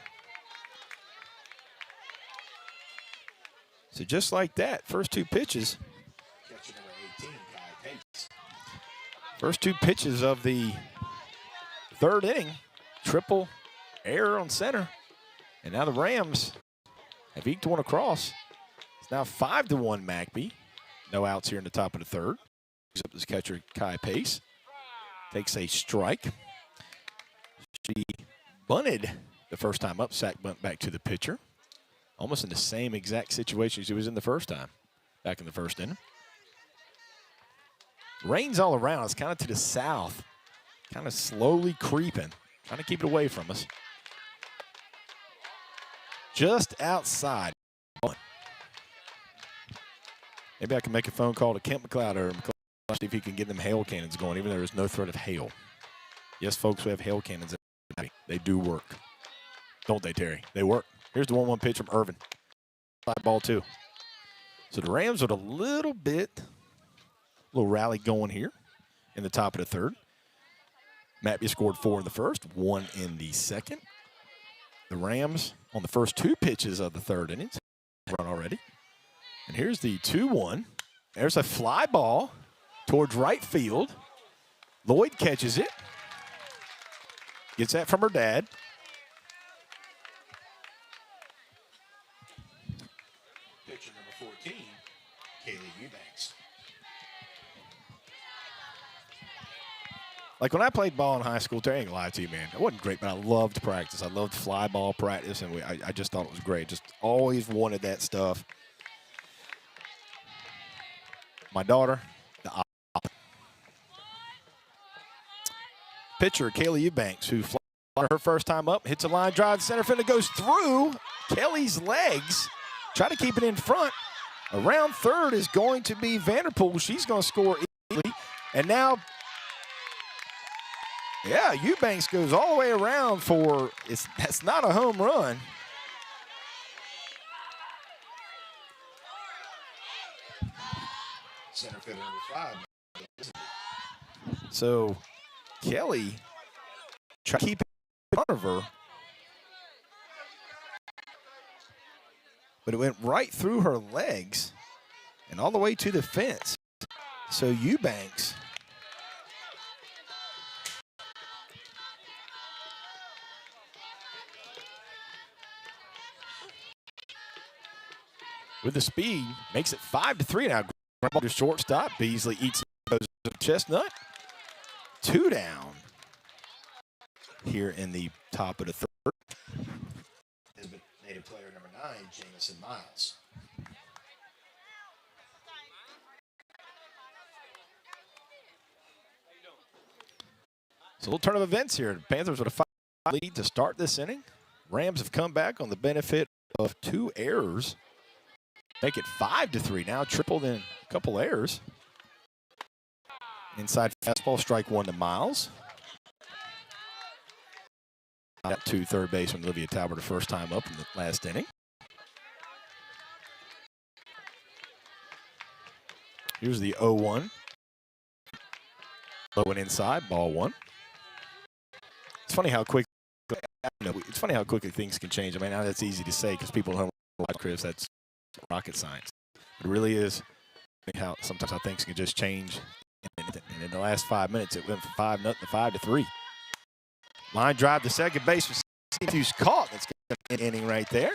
So just like that, first 2 pitches. Catcher number 18, Kai Pace. First 2 pitches of the third inning. Triple error on center. And now the Rams have eked one across. It's now 5-1 McBee. No outs here in the top of the third. Brings up this catcher, Kai Pace. Takes a strike. She bunted the first time up, sack bunt back to the pitcher. Almost in the same exact situation she was in the first time, back in the first inning. Rain's all around. It's kind of to the south, kind of slowly creeping, trying to keep it away from us. Just outside. Maybe I can make a phone call to Kent McLeod or McLeod, see if he can get them hail cannons going, even though there's no threat of hail. Yes, folks, we have hail cannons. They do work. Don't they, Terry? They work. Here's the 1-1 pitch from Irvin. Fly ball, too. So the Rams with a little rally going here in the top of the third. McBee scored 4 in the first, 1 in the second. The Rams on the first 2 pitches of the third innings run already. And here's the 2-1. There's a fly ball towards right field. Lloyd catches it. Gets that from her dad. Pitcher number 14, Kaylee Eubanks. Like when I played ball in high school, Terry, I ain't gonna lie to you, man. It wasn't great, but I loved practice. I loved fly ball practice, and I just thought it was great. Just always wanted that stuff. My daughter, the pitcher, Kaylee Eubanks, who flies her first time up, hits a line drive to center field. It goes through Kelly's legs. Try to keep it in front. Around third is going to be Vanderpool. She's going to score easily. And now, yeah, Eubanks goes all the way around for that's not a home run. Center fielder number 5. So Kelly tried to keep it in front of her, but it went right through her legs and all the way to the fence. So Eubanks with the speed makes it 5-3 now. Ball to shortstop. Beasley eats those Chestnut. 2 down here in the top of the third. Native player number 9, Jamison Miles. So a little turn of events here. Panthers with a 5 lead to start this inning. Rams have come back on the benefit of 2 errors. Make it 5-3 now. Tripled in a couple errors. Inside fastball, strike 1 to Miles. Got to third baseman Olivia Talbot the first time up in the last inning. Here's the 0-1. Low and inside, ball 1. It's funny how quick. It's funny how quickly things can change. I mean, now that's easy to say because people don't like Chris. That's rocket science. It really is how sometimes how things can just change. And in the last 5 minutes, it went from 5-0 to 5-3. Line drive to second base for who's caught. That's going to be an inning right there.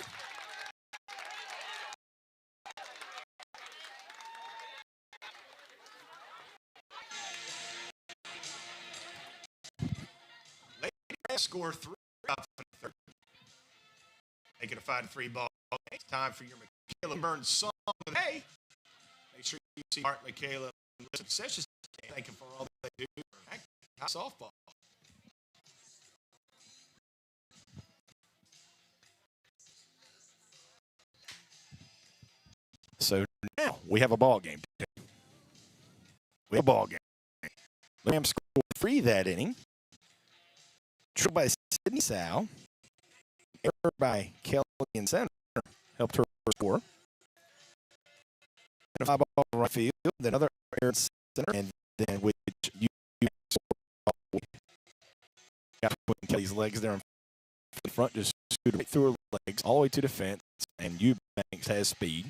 Score 3 out for the third. Make it a 5-3 ball. It's time for your Michaela Burns song. Hey, make sure you see Art Michaela sessions. Thank you for all that they do. Softball. So now we have a ball game. We have a ball game. Rams scored 3 that inning. Triple by Sydney Sal. Error by Kelly in center helped her score. And a 5 ball right field. Then another error in center, and then with you got Kelly's legs there in front, just scooted right through her legs all the way to the fence, and Eubanks has speed.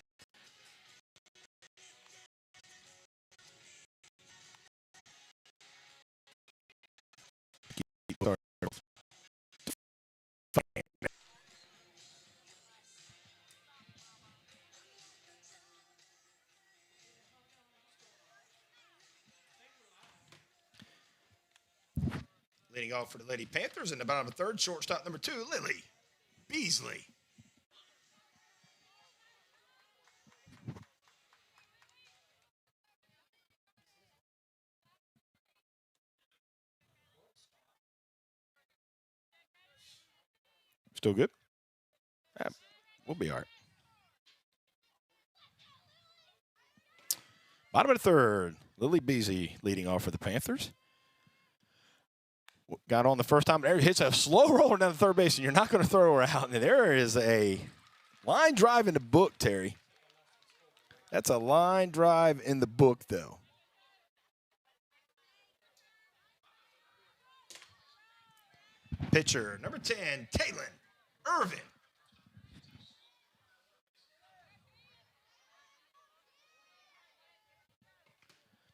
Leading off for the Lady Panthers in the bottom of the third, shortstop number 2, Lily Beasley. Still good? Yeah, we'll be all right. Bottom of the third, Lily Beasley leading off for the Panthers. Got on the first time. There hits a slow roller down the third base, and you're not going to throw her out. And there is a line drive in the book, Terry. That's a line drive in the book, though. Pitcher, number 10, Taylon Irvin.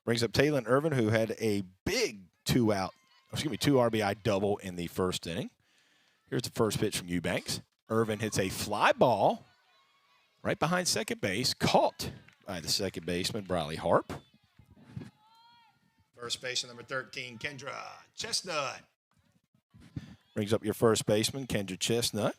Brings up Taylon Irvin, who had a big two RBI double in the first inning. Here's the first pitch from Eubanks. Irvin hits a fly ball right behind second base, caught by the second baseman, Briley Harp. First baseman, number 13, Kendra Chestnut. Brings up your first baseman, Kendra Chestnut.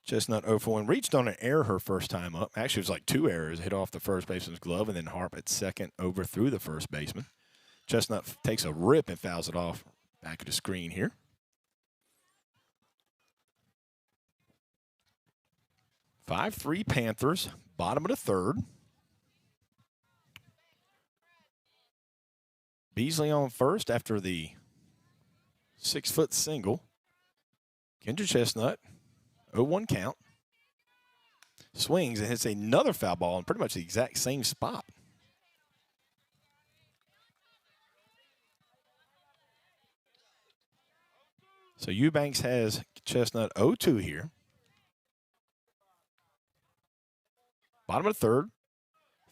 Chestnut 0 for 1. Reached on an error her first time up. Actually, it was like 2 errors. Hit off the first baseman's glove, and then Harp at second overthrew the first baseman. Chestnut takes a rip and fouls it off back of the screen here. Five, 3 Panthers, bottom of the third. Beasley on first after the 6-foot single. Kendra Chestnut, 0-1 count. Swings and hits another foul ball in pretty much the exact same spot. So Eubanks has Chestnut 0-2 here. Bottom of the third,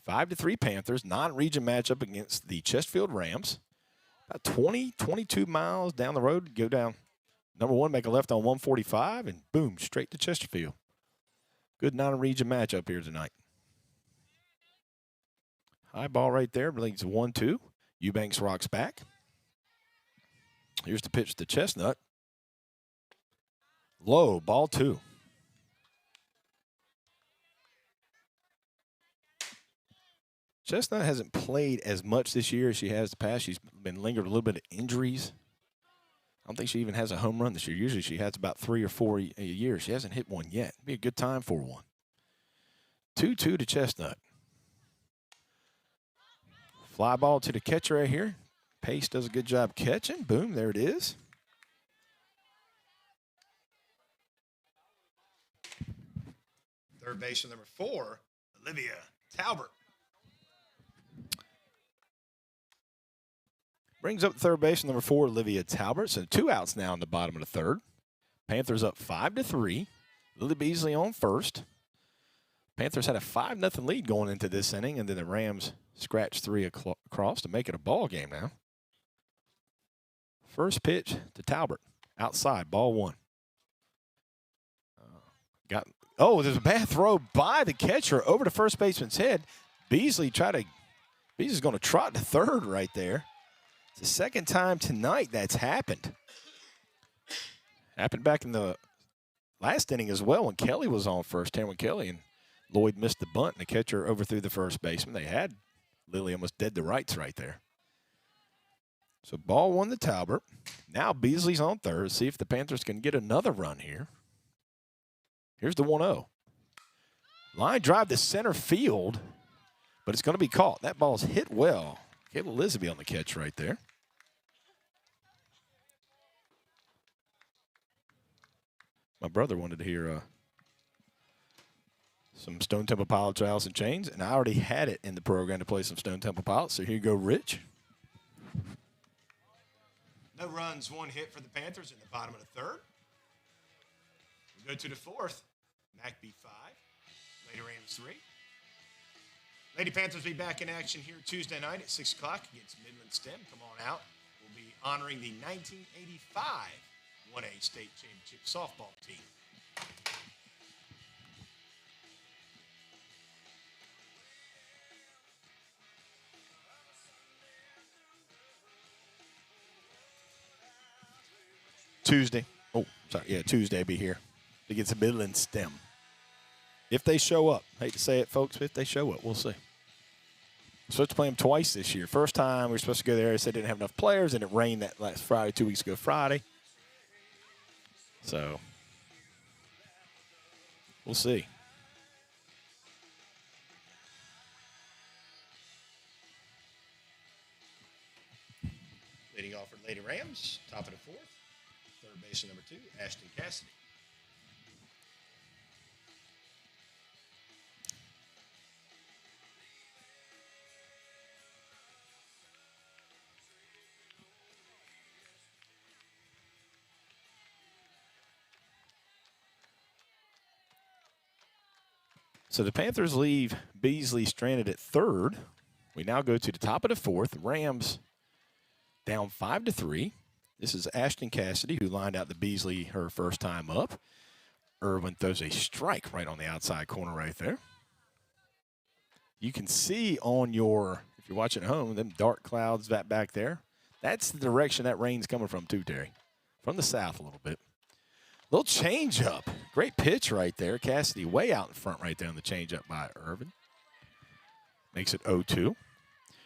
5-3 Panthers, non-region matchup against the Chesterfield Rams. About 22 miles down the road, go down. Number 1, make a left on 145, and boom, straight to Chesterfield. Good non-region matchup here tonight. High ball right there, leads 1-2. Eubanks rocks back. Here's the pitch to Chestnut. Low, ball 2. Chestnut hasn't played as much this year as she has the past. She's been lingered a little bit of injuries. I don't think she even has a home run this year. Usually she has about 3 or 4 a year. She hasn't hit one yet. Be a good time for one. 2-2 to Chestnut. Fly ball to the catcher right here. Pace does a good job catching. Boom, there it is. Third baseman, number 4, Olivia Talbert. Brings up third base, number 4, Olivia Talbert. So 2 outs now in the bottom of the third. Panthers up 5-3. Lily Beasley on first. Panthers had a 5-0 lead going into this inning, and then the Rams scratched 3 across to make it a ball game now. First pitch to Talbert. Outside, ball 1. There's a bad throw by the catcher over the first baseman's head. Beasley's going to trot to third right there. It's the second time tonight that's happened. Happened back in the last inning as well when Kelly was on first. Taryn Kelly and Lloyd missed the bunt, and the catcher overthrew the first baseman. They had Lily almost dead to rights right there. So ball 1 to Talbert. Now Beasley's on third. See if the Panthers can get another run here. Here's the 1-0. Line drive to center field, but it's going to be caught. That ball's hit well. Kayla Lisby on the catch right there. My brother wanted to hear some Stone Temple Pilots, Alice in Chains, and I already had it in the program to play some Stone Temple Pilots. So here you go, Rich. No runs, 1 hit for the Panthers in the bottom of the third. We go to the fourth. McBee 5. Lady Rams 3. Lady Panthers will be back in action here Tuesday night at 6 o'clock against Midland STEM. Come on out. We'll be honoring the 1985 1A State Championship softball team. Tuesday. Tuesday be here against Midland STEM. If they show up. Hate to say it, folks, but if they show up, we'll see. Supposed to play them twice this year. First time we were supposed to go there, they said they didn't have enough players, and it rained that last Friday, 2 weeks ago Friday. So we'll see. Leading off for Lady Rams, top of the fourth. Third baseman number 2, Ashton Cassidy. So the Panthers leave Beasley stranded at third. We now go to the top of the fourth. Rams down 5-3. This is Ashton Cassidy, who lined out the Beasley her first time up. Irvin throws a strike right on the outside corner right there. You can see on your, if you're watching at home, them dark clouds that back there. That's the direction that rain's coming from too, Terry. From the south a little bit. Little change-up. Great pitch right there. Cassidy way out in front right there on the change-up by Irvin. Makes it 0-2.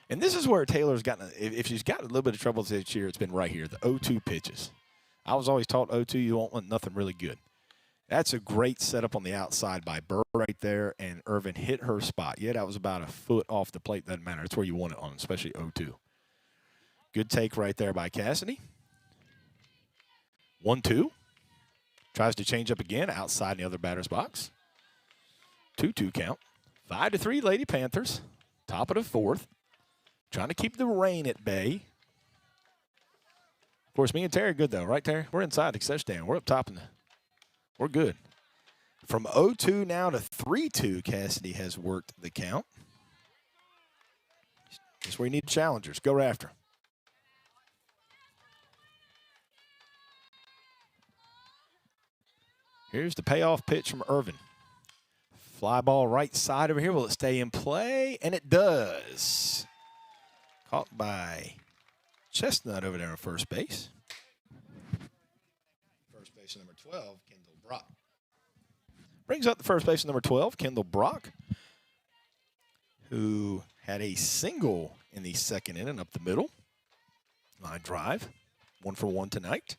And this is where Taylor's gotten, if she's gotten a little bit of trouble this year, it's been right here, the 0-2 pitches. I was always taught 0-2, you don't want nothing really good. That's a great setup on the outside by Burr right there, and Irvin hit her spot. Yeah, that was about a foot off the plate. Doesn't matter. It's where you want it on, especially 0-2. Good take right there by Cassidy. 1-2. Tries to change up again outside in the other batter's box. 2-2 count. 5-3 Lady Panthers. Top of the fourth. Trying to keep the rain at bay. Of course, me and Terry are good, though. Right, Terry? We're inside the touchdown. We're up top, and we're good. From 0-2 now to 3-2, Cassidy has worked the count. That's where you need challengers. Go after. Here's the payoff pitch from Irvin. Fly ball right side over here. Will it stay in play? And it does. Caught by Chestnut over there on first base. First base number 12, Kendall Brock. Brings up the first base number 12, Kendall Brock, who had a single in the second inning up the middle. Line drive. 1 for 1 tonight.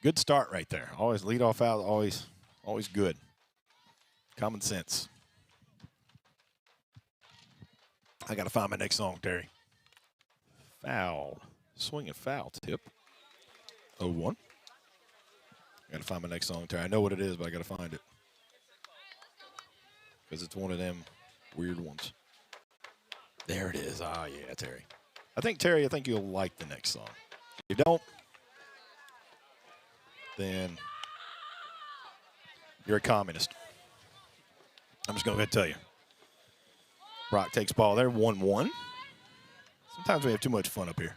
Good start right there. Always lead off out, always good. Common sense. I got to find my next song, Terry. Foul. Swing and foul tip. 0-1. I got to find my next song, Terry. I know what it is, but I got to find it. Because it's one of them weird ones. There it is. Ah, yeah, Terry. Terry, I think you'll like the next song. If you don't, then you're a communist. I'm just going to tell you. Brock takes ball there, 1-1. Sometimes we have too much fun up here.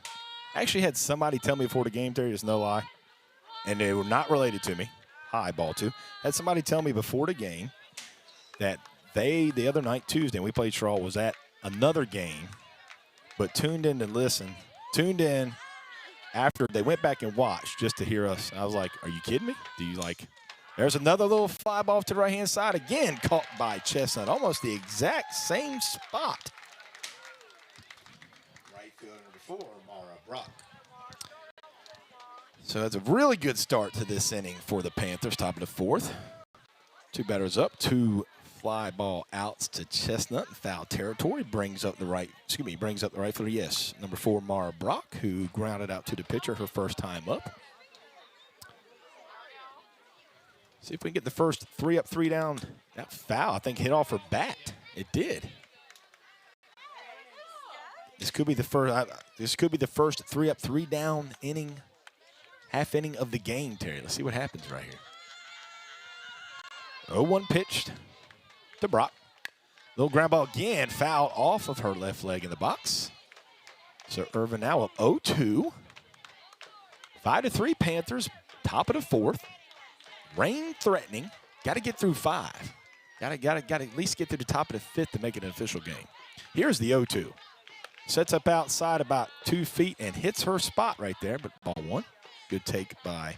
I actually had somebody tell me before the game, Terry, it's no lie, and they were not related to me. Hi, ball two. Had somebody tell me before the game that the other night, Tuesday, when we played Straw, was at another game, but tuned in to listen, tuned in after they went back and watched just to hear us. I was like, are you kidding me? There's another little fly ball to the right-hand side. Again, caught by Chestnut. Almost the exact same spot. Right fielder number 4, Mara Brock. So that's a really good start to this inning for the Panthers, top of the fourth. 2 batters up, 2 fly ball outs to Chestnut in foul territory. Brings up the right fielder, yes. Number 4, Mara Brock, who grounded out to the pitcher her first time up. See if we can get the first 3 up, 3 down. That foul, I think, hit off her bat. It did. This could be the first 3 up, 3 down inning, half inning of the game, Terry. Let's see what happens right here. 0-1 pitched to Brock. Little ground ball again, fouled off of her left leg in the box. So Irvin now up 0-2. 5-3 Panthers, top of the fourth. Rain threatening. Got to get through 5. Got to at least get to the top of the fifth to make it an official game. Here's the 0-2. Sets up outside about 2 feet and hits her spot right there, but ball 1. Good take by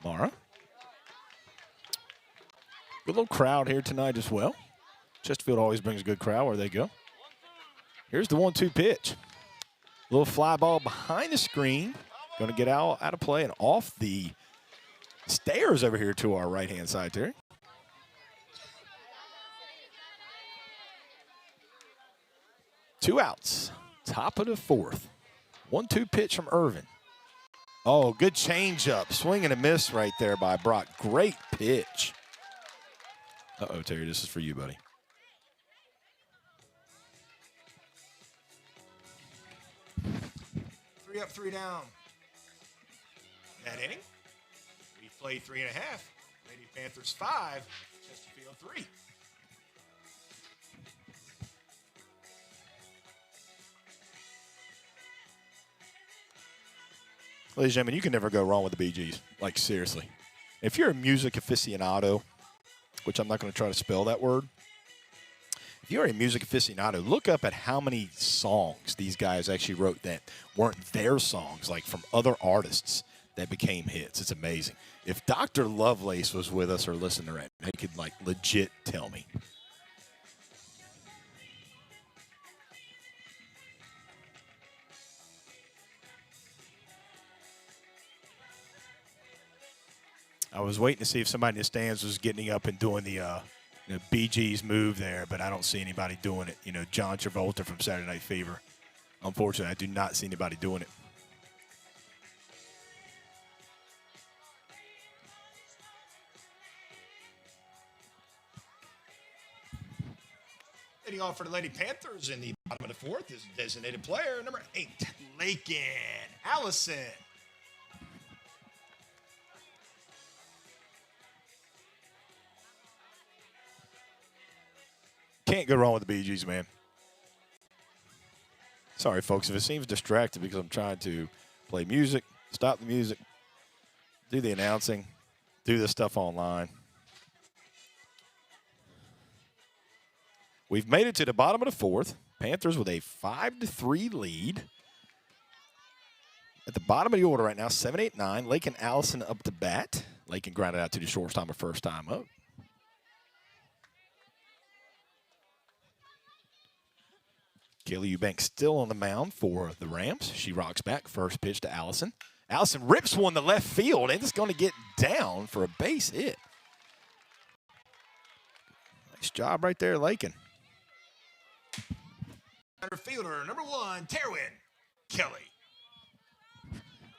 Mara. Good little crowd here tonight as well. Chesterfield always brings a good crowd where they go. Here's the 1-2 pitch. Little fly ball behind the screen. Going to get out of play and off the stairs over here to our right-hand side, Terry. Two outs. Top of the fourth. 1-2 pitch from Irvin. Oh, good changeup. Swing and a miss right there by Brock. Great pitch. Uh-oh, Terry, this is for you, buddy. Three up, three down. That inning, we played 3.5. Lady Panthers 5, Chesterfield 3. Ladies and gentlemen, you can never go wrong with the Bee Gees. Like, seriously. If you're a music aficionado, which I'm not going to try to spell that word. If you're a music aficionado, look up at how many songs these guys actually wrote that weren't their songs, like from other artists that became hits. It's amazing. If Dr. Lovelace was with us or listened to it, he could, like, legit tell me. I was waiting to see if somebody in the stands was getting up and doing the Bee Gees move there, but I don't see anybody doing it. You know, John Travolta from Saturday Night Fever. Unfortunately, I do not see anybody doing it. Leading off for the Lady Panthers in the bottom of the fourth is designated player number 8, Lakin Allison. Can't go wrong with the Bee Gees, man. Sorry, folks, if it seems distracted because I'm trying to play music, stop the music, do the announcing, do this stuff online. We've made it to the bottom of the fourth. Panthers with a 5-3 lead. At the bottom of the order right now, 7, 8, 9. Lakin Allison up to bat. Lakin grounded out to the shortstop a first time up. Kaylee Eubanks still on the mound for the Rams. She rocks back. First pitch to Allison. Allison rips one to left field, and it's going to get down for a base hit. Nice job right there, Lakin. Center fielder number 1, Terwin Kelly.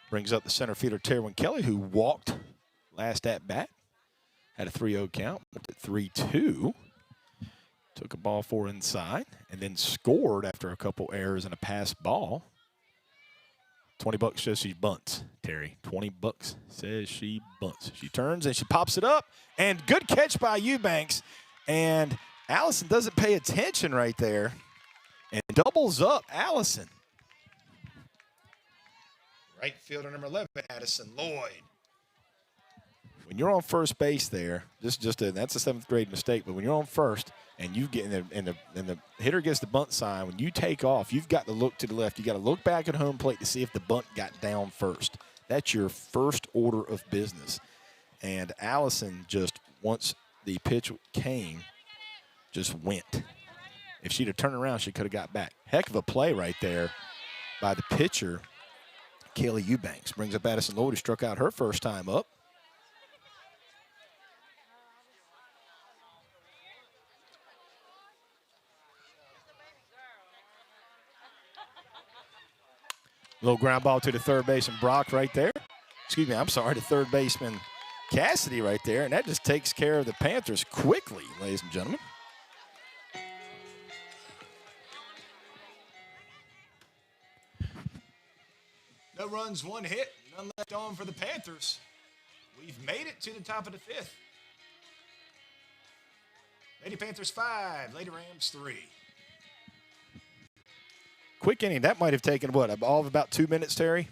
Brings up the center fielder, Terwin Kelly, who walked last at bat. Had a 3-0 count. Went to 3-2. Took a ball 4 inside and then scored after a couple errors and a pass ball. $20 says she bunts, Terry. $20 says she bunts. She turns and she pops it up. And good catch by Eubanks. And Allison doesn't pay attention right there and doubles up Allison. Right fielder number 11, Addison Lloyd. When you're on first base there, that's a 7th grade mistake, but when you're on first and you get and the hitter gets the bunt sign, when you take off, you've got to look to the left. You got to look back at home plate to see if the bunt got down first. That's your first order of business. And Allison just, once the pitch came, just went. If she'd have turned around, she could have got back. Heck of a play right there by the pitcher, Kaylee Eubanks. Brings up Addison Lloyd, who struck out her first time up. Little ground ball to the third baseman, Brock, right there. Excuse me, I'm sorry, the third baseman, Cassidy, right there. And that just takes care of the Panthers quickly, ladies and gentlemen. No runs, 1 hit, none left on for the Panthers. We've made it to the top of the 5th. Lady Panthers 5, Lady Rams 3. Quick inning. That might have taken, what, all of about 2 minutes, Terry?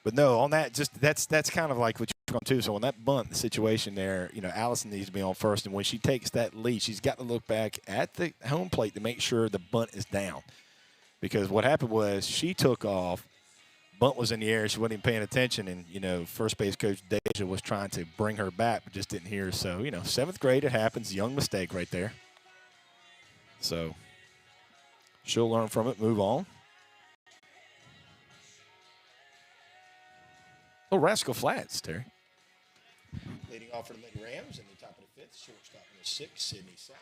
But no, on that, just that's kind of like what you're on two. So on that bunt situation there, Allison needs to be on first. And when she takes that lead, she's got to look back at the home plate to make sure the bunt is down. Because what happened was she took off, bunt was in the air, she wasn't even paying attention, and, first base coach Deja was trying to bring her back but just didn't hear. So, 7th grade, it happens. Young mistake right there. So she'll learn from it, move on. Oh, Rascal Flats, Terry. Leading off for the Lady Rams in the top of the 5th, shortstop number 6, Sydney South.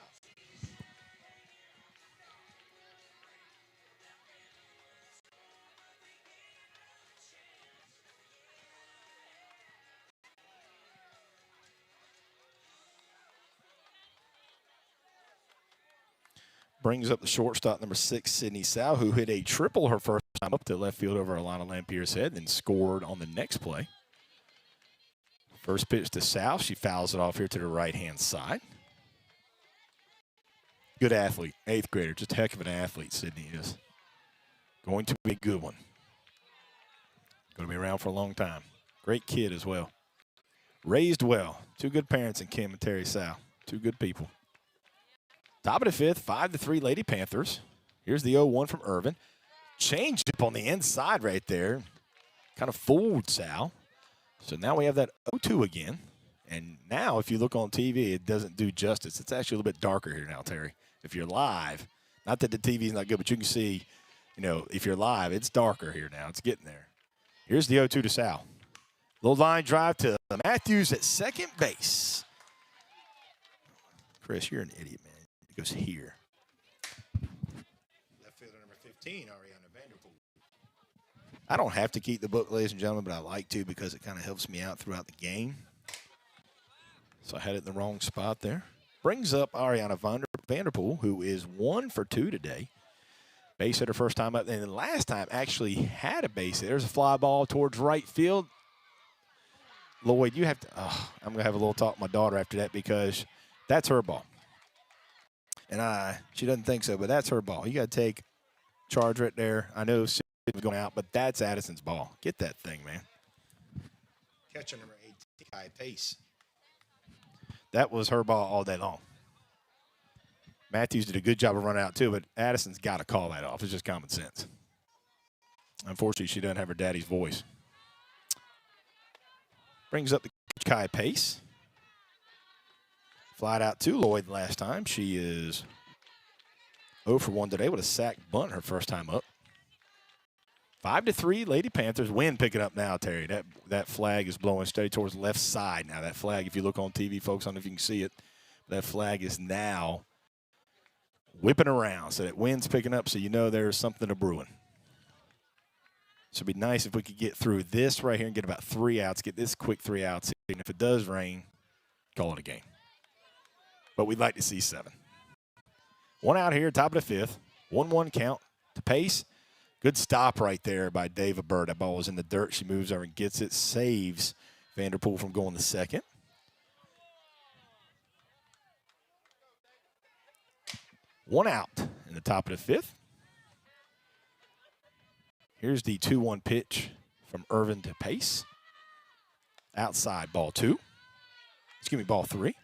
Brings up the shortstop, number 6, Sydney Sow, who hit a triple her first time up to left field over Alana Lampier's head, then scored on the next play. First pitch to Sow. She fouls it off here to the right-hand side. Good athlete, 8th grader. Just a heck of an athlete, Sydney is. Going to be a good one. Going to be around for a long time. Great kid as well. Raised well. 2 good parents in Kim and Terry Sow. 2 good people. Top of the 5th, 5-3 Lady Panthers. Here's the 0-1 from Irvin. Changed up on the inside right there. Kind of fooled Sal. So now we have that 0-2 again. And now if you look on TV, it doesn't do justice. It's actually a little bit darker here now, Terry. If you're live, not that the TV is not good, but you can see, if you're live, it's darker here now. It's getting there. Here's the 0-2 to Sal. Little line drive to Matthews at second base. Chris, you're an idiot, man. It goes here. Left fielder number 15, Ariana Vanderpool. I don't have to keep the book, ladies and gentlemen, but I like to because it kind of helps me out throughout the game. So I had it in the wrong spot there. Brings up Ariana Vanderpool, who is 1 for 2 today. Base hit her first time up, and then last time actually had a base hit. There's a fly ball towards right field. Lloyd, you have to I'm going to have a little talk with my daughter after that because that's her ball. And she doesn't think so, but that's her ball. You got to take charge right there. I know Sid was going out, but that's Addison's ball. Get that thing, man. Catcher number 18, Kai Pace. That was her ball all day long. Matthews did a good job of running out, too, but Addison's got to call that off. It's just common sense. Unfortunately, she doesn't have her daddy's voice. Brings up the Kai Pace. Flied out to Lloyd last time. She is 0 for 1 today with a sack bunt her first time up. 5-3 Lady Panthers. Wind picking up now, Terry. That flag is blowing steady towards the left side. Now that flag, if you look on TV, folks, I don't know if you can see it, that flag is now whipping around. So that wind's picking up, so you know there's something a brewing. So it'd be nice if we could get through this right here and get about 3 outs, get this quick 3 outs. And if it does rain, call it a game. But we'd like to see 7. 1 out here, top of the 5th. 1-1 count to Pace. Good stop right there by Dava Bird. That ball was in the dirt. She moves over and gets it, saves Vanderpool from going to second. One out in the top of the 5th. Here's the 2-1 pitch from Irvin to Pace. Outside, ball 2. Excuse me, ball 3.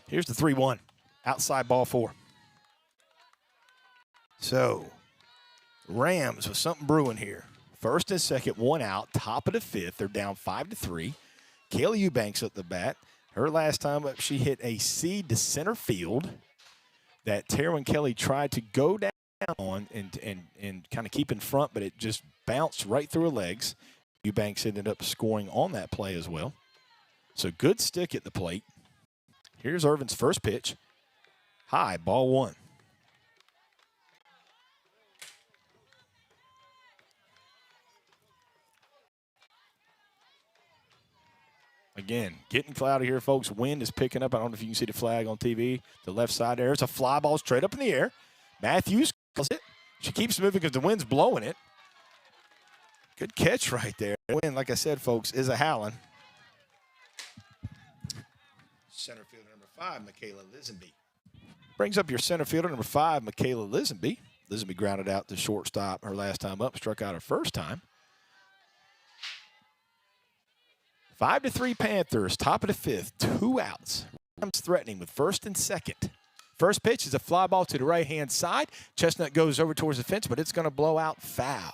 Here's the 3-1. Outside, ball 4. So, Rams with something brewing here. First and second, 1 out, top of the 5th. They're down 5-3. Kayla Eubanks at the bat. Her last time up, she hit a seed to center field that Terwin Kelly tried to go down on and kind of keep in front, but it just bounced right through her legs. Eubanks ended up scoring on that play as well. So good stick at the plate. Here's Irvin's first pitch. High, ball 1. Again, getting cloudy here, folks. Wind is picking up. I don't know if you can see the flag on TV. The left side there. It's a fly ball straight up in the air. Matthews calls it. She keeps moving because the wind's blowing it. Good catch right there. Wind, like I said, folks, is a howling. center fielder number 5, Michaela Lisenby. Brings up your center fielder, number 5, Michaela Lisenby. Lisenby grounded out to shortstop her last time up, struck out her first time. 5-3 Panthers, top of the 5th, 2 outs. Rams threatening with first and second. First pitch is a fly ball to the right-hand side. Chestnut goes over towards the fence, but it's going to blow out foul.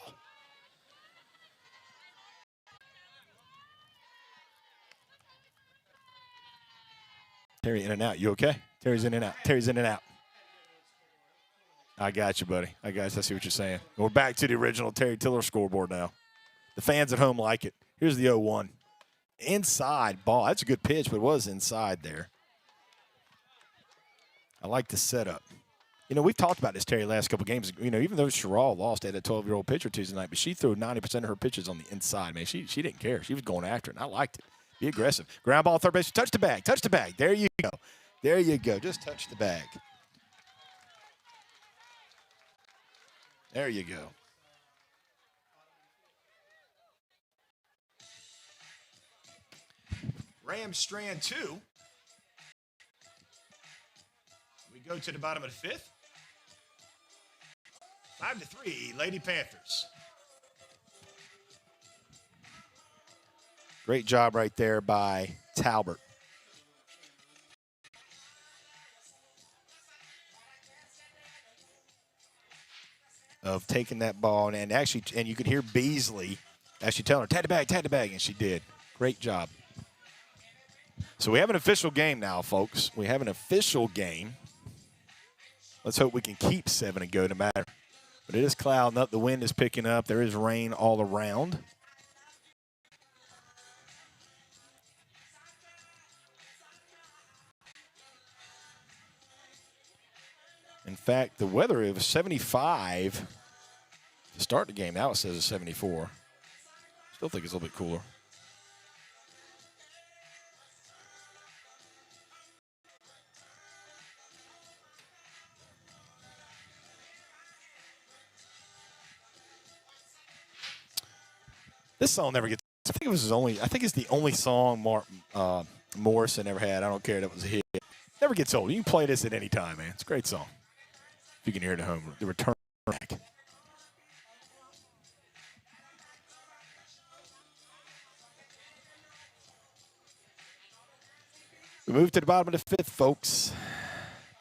Terry in and out. You okay? Terry's in and out. Terry's in and out. I got you, buddy. I got you. I see what you're saying. We're back to the original Terry Tiller scoreboard now. The fans at home like it. Here's the 0-1. Inside ball. That's a good pitch, but it was inside there. I like the setup. You know, we've talked about this, Terry, last couple games. You know, even though Sherrall lost at a 12-year-old pitcher Tuesday night, but she threw 90% of her pitches on the inside. Man, she didn't care. She was going after it, and I liked it. Be aggressive. Ground ball, third base. Touch the bag. Touch the bag. There you go. There you go. Just touch the bag. There you go. Rams strand 2. We go to the bottom of the 5th. 5-3, Lady Panthers. Great job right there by Talbert. Of taking that ball and actually, and you could hear Beasley actually telling her, tag the bag, and she did. Great job. So we have an official game now, folks. We have an official game. Let's hope we can keep 7 and go no matter. But it is clouding up. The wind is picking up. There is rain all around. In fact, the weather, it was 75 to start the game. Now it says it's 74. Still think it's a little bit cooler. This song never gets. I think it was his only. I think it's the only song Morrison ever had. I don't care that was a hit. Never gets old. You can play this at any time, man. It's a great song. If you can hear it at home, the return back. We move to the bottom of the 5th, folks.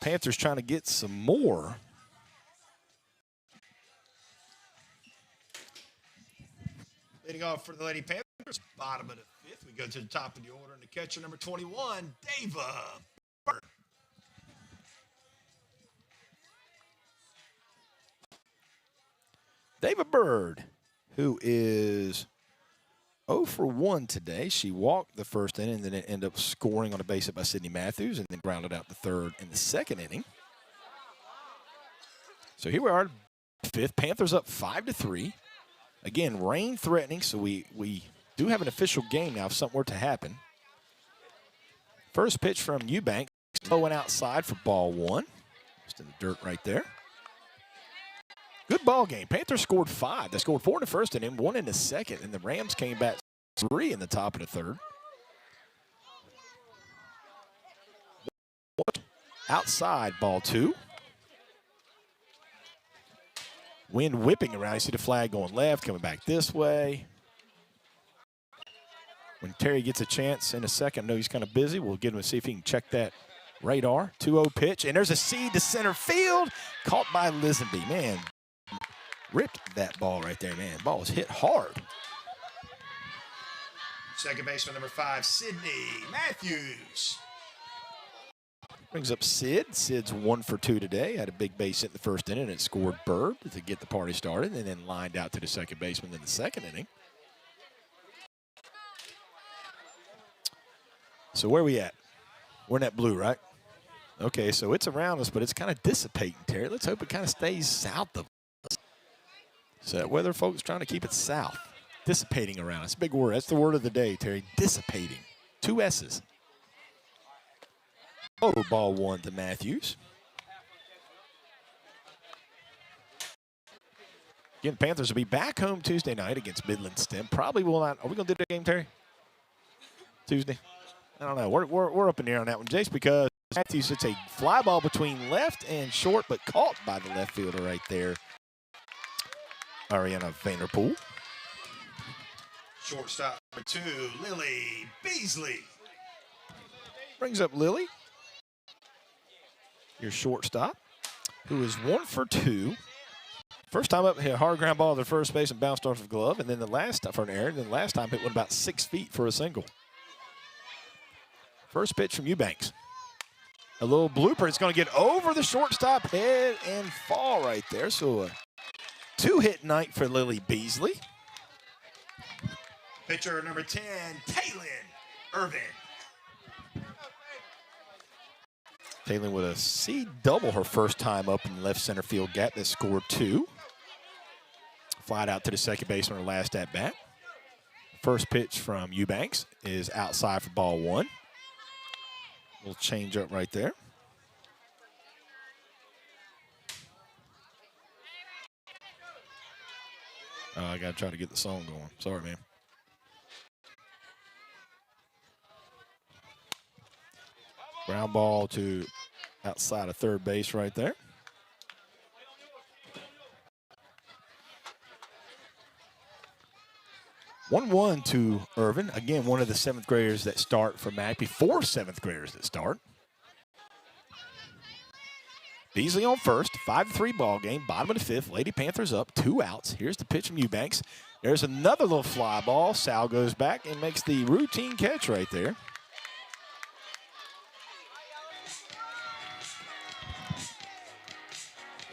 Panthers trying to get some more. Leading off for the Lady Panthers, bottom of the 5th. We go to the top of the order, and the catcher, number 21, Dava Bird. David Bird, who is 0 for 1 today. She walked the first inning and then ended up scoring on a base hit by Sydney Matthews and then grounded out the third in the second inning. So here we are, 5th. Panthers up 5-3. Again, rain threatening, so we do have an official game now if something were to happen. First pitch from Eubank, going outside for ball 1. Just in the dirt right there. Good ball game. Panthers scored 5. They scored 4 in the first inning, 1 in the second, and the Rams came back 3 in the top of the 3rd. Outside, ball 2. Wind whipping around. You see the flag going left, coming back this way. When Terry gets a chance in a second, I know he's kind of busy. We'll get him to see if he can check that radar. 2-0 pitch, and there's a seed to center field. Caught by Lisenby. Man, ripped that ball right there, man. Ball was hit hard. Second baseman, number 5, Sydney Matthews. Brings up Sid. Sid's 1 for 2 today. Had a big base hit in the first inning, and it scored Bird to get the party started, and then lined out to the second baseman in the second inning. So where are we at? We're in that blue, right? Okay, so it's around us, but it's kind of dissipating, Terry. Let's hope it kind of stays south of us. So that weather, folks, trying to keep it south. Dissipating around us. Big word. That's the word of the day, Terry. Dissipating. 2 S's. Oh, ball 1 to Matthews. Again, Panthers will be back home Tuesday night against Midland STEM. Probably will not. Are we going to do that game, Terry? Tuesday? I don't know. We're up in the air on that one, Jace, because Matthews hits a fly ball between left and short, but caught by the left fielder right there, Ariana Vanderpool. Shortstop number 2, Lily Beasley. Brings up Lily, your shortstop, who is 1 for 2. First time up, hit a hard ground ball to first base and bounced off the glove, and then the last time for an error, and then the last time hit one about 6 feet for a single. First pitch from Eubanks. A little blooper. It's going to get over the shortstop head and fall right there. So a 2-hit night for Lily Beasley. Pitcher number 10, Taylin Irvin. Taylin with a C double her first time up in the left center field gap that scored 2. Flied out to the second base on her last at bat. First pitch from Eubanks is outside for ball 1. Little change up right there. I got to try to get the song going. Sorry, man. Ground ball to outside of third base right there. One to Irvin. Again, one of the 7th graders that start for McBee. 4 7th graders that start. Beasley on first. 5-3 ball game. Bottom of the 5th. Lady Panthers up. 2 outs. Here's the pitch from Eubanks. There's another little fly ball. Sal goes back and makes the routine catch right there.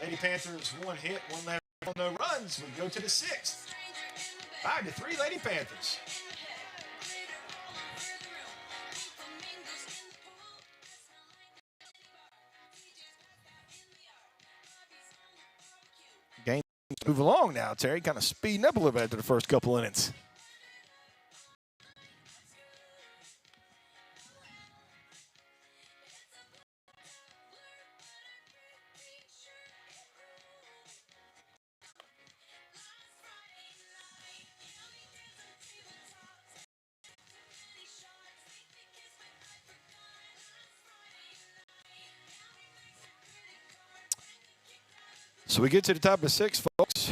Lady Panthers 1 hit, 1 left, no runs. We go to the 6th. 5-3 Lady Panthers. Game move along now, Terry. Kind of speeding up a little bit after the first couple innings. So we get to the top of the 6th, folks.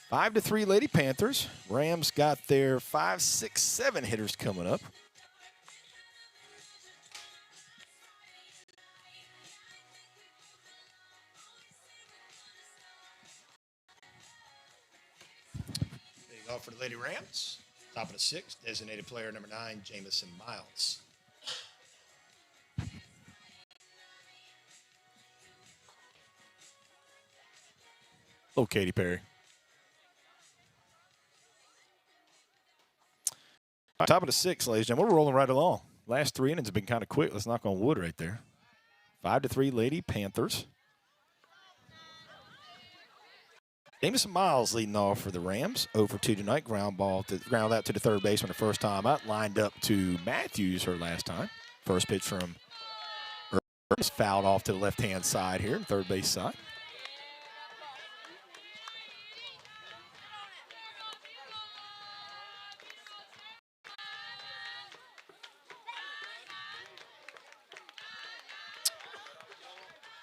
5-3 Lady Panthers. Rams got their 5, 6, 7 hitters coming up. There you go for the Lady Rams. Top of the 6th, designated player number 9, Jamison Miles. Oh, Katy Perry. Top of the 6th, ladies and gentlemen. We're rolling right along. Last 3 innings have been kind of quick. Let's knock on wood right there. 5-3 Lady Panthers. Jamison Miles leading off for the Rams. 0-for-2 tonight. Ground out to the third baseman the first time out. Lined up to Matthews her last time. First pitch from Irvin. Fouled off to the left-hand side here, third base side.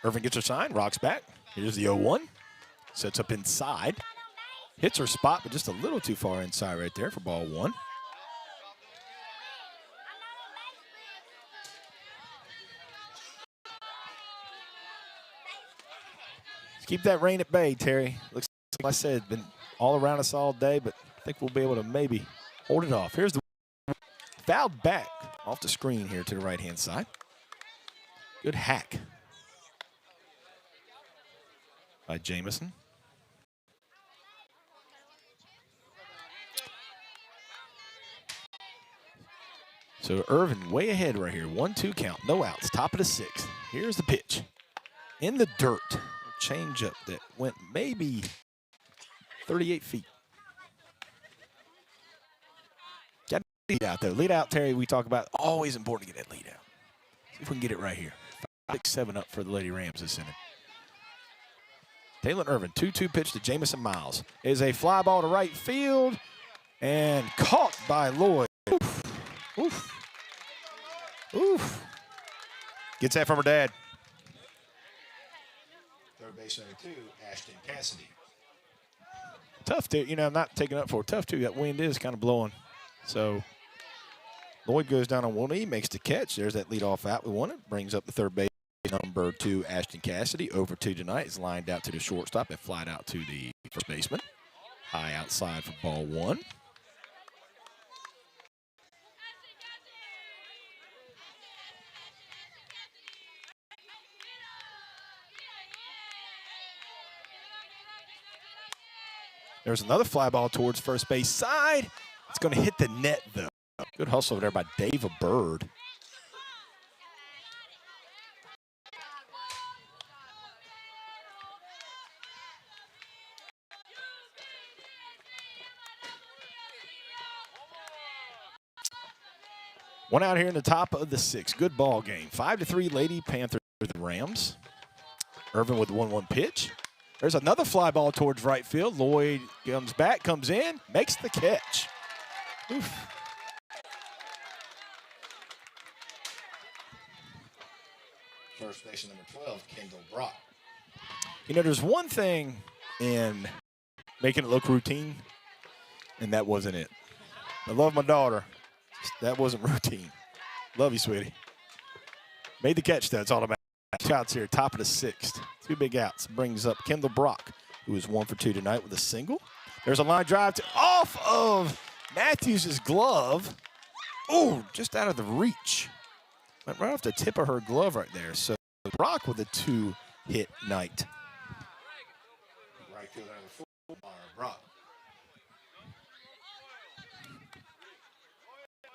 Irvin gets her sign, rocks back. Here's the 0-1. Sets up inside. Hits her spot, but just a little too far inside right there for ball 1. Let's keep that rain at bay, Terry. Looks like I said, been all around us all day, but I think we'll be able to maybe hold it off. Here's the fouled back off the screen here to the right-hand side. Good hack by Jamison. So Irvin way ahead right here. 1-2 count, no outs, top of the 6th. Here's the pitch. In the dirt. Change up that went maybe 38 feet. Got to lead out though. Lead out, Terry, we talk about. Always important to get that lead out. See if we can get it right here. 5-6-7 up for the Lady Rams this inning. Taylor Irvin, 2-2 pitch to Jamison Miles. Is a fly ball to right field and caught by Lloyd. Oof. Oof. Oof. Gets that from her dad. Third base number 2, Ashton Cassidy. Tough to, I'm not taking up for it. Tough too. That wind is kind of blowing. So Lloyd goes down on one knee, makes the catch. There's that leadoff out. We want it. Brings up the third base number 2, Ashton Cassidy. Over 2 tonight. Is lined out to the shortstop and flied out to the first baseman. High outside for ball 1. There's another fly ball towards first base side. It's going to hit the net, though. Good hustle over there by Dava Bird. One out here in the top of the 6th. Good ball game. 5-3 Lady Panthers with the Rams. Irvin with the 1-1 pitch. There's another fly ball towards right field. Lloyd comes back, comes in, makes the catch. Oof. First baseman number 12, Kendall Brock. There's one thing in making it look routine, and that wasn't it. I love my daughter. That wasn't routine. Love you, sweetie. Made the catch, though. It's all about shots here, top of the 6th. 2 big outs. Brings up Kendall Brock, who is 1 for 2 tonight with a single. There's a line drive off of Matthews' glove. Oh, just out of the reach. Went right off the tip of her glove right there. So Brock with a 2-hit night. Right fielder number 4, Mara Brock.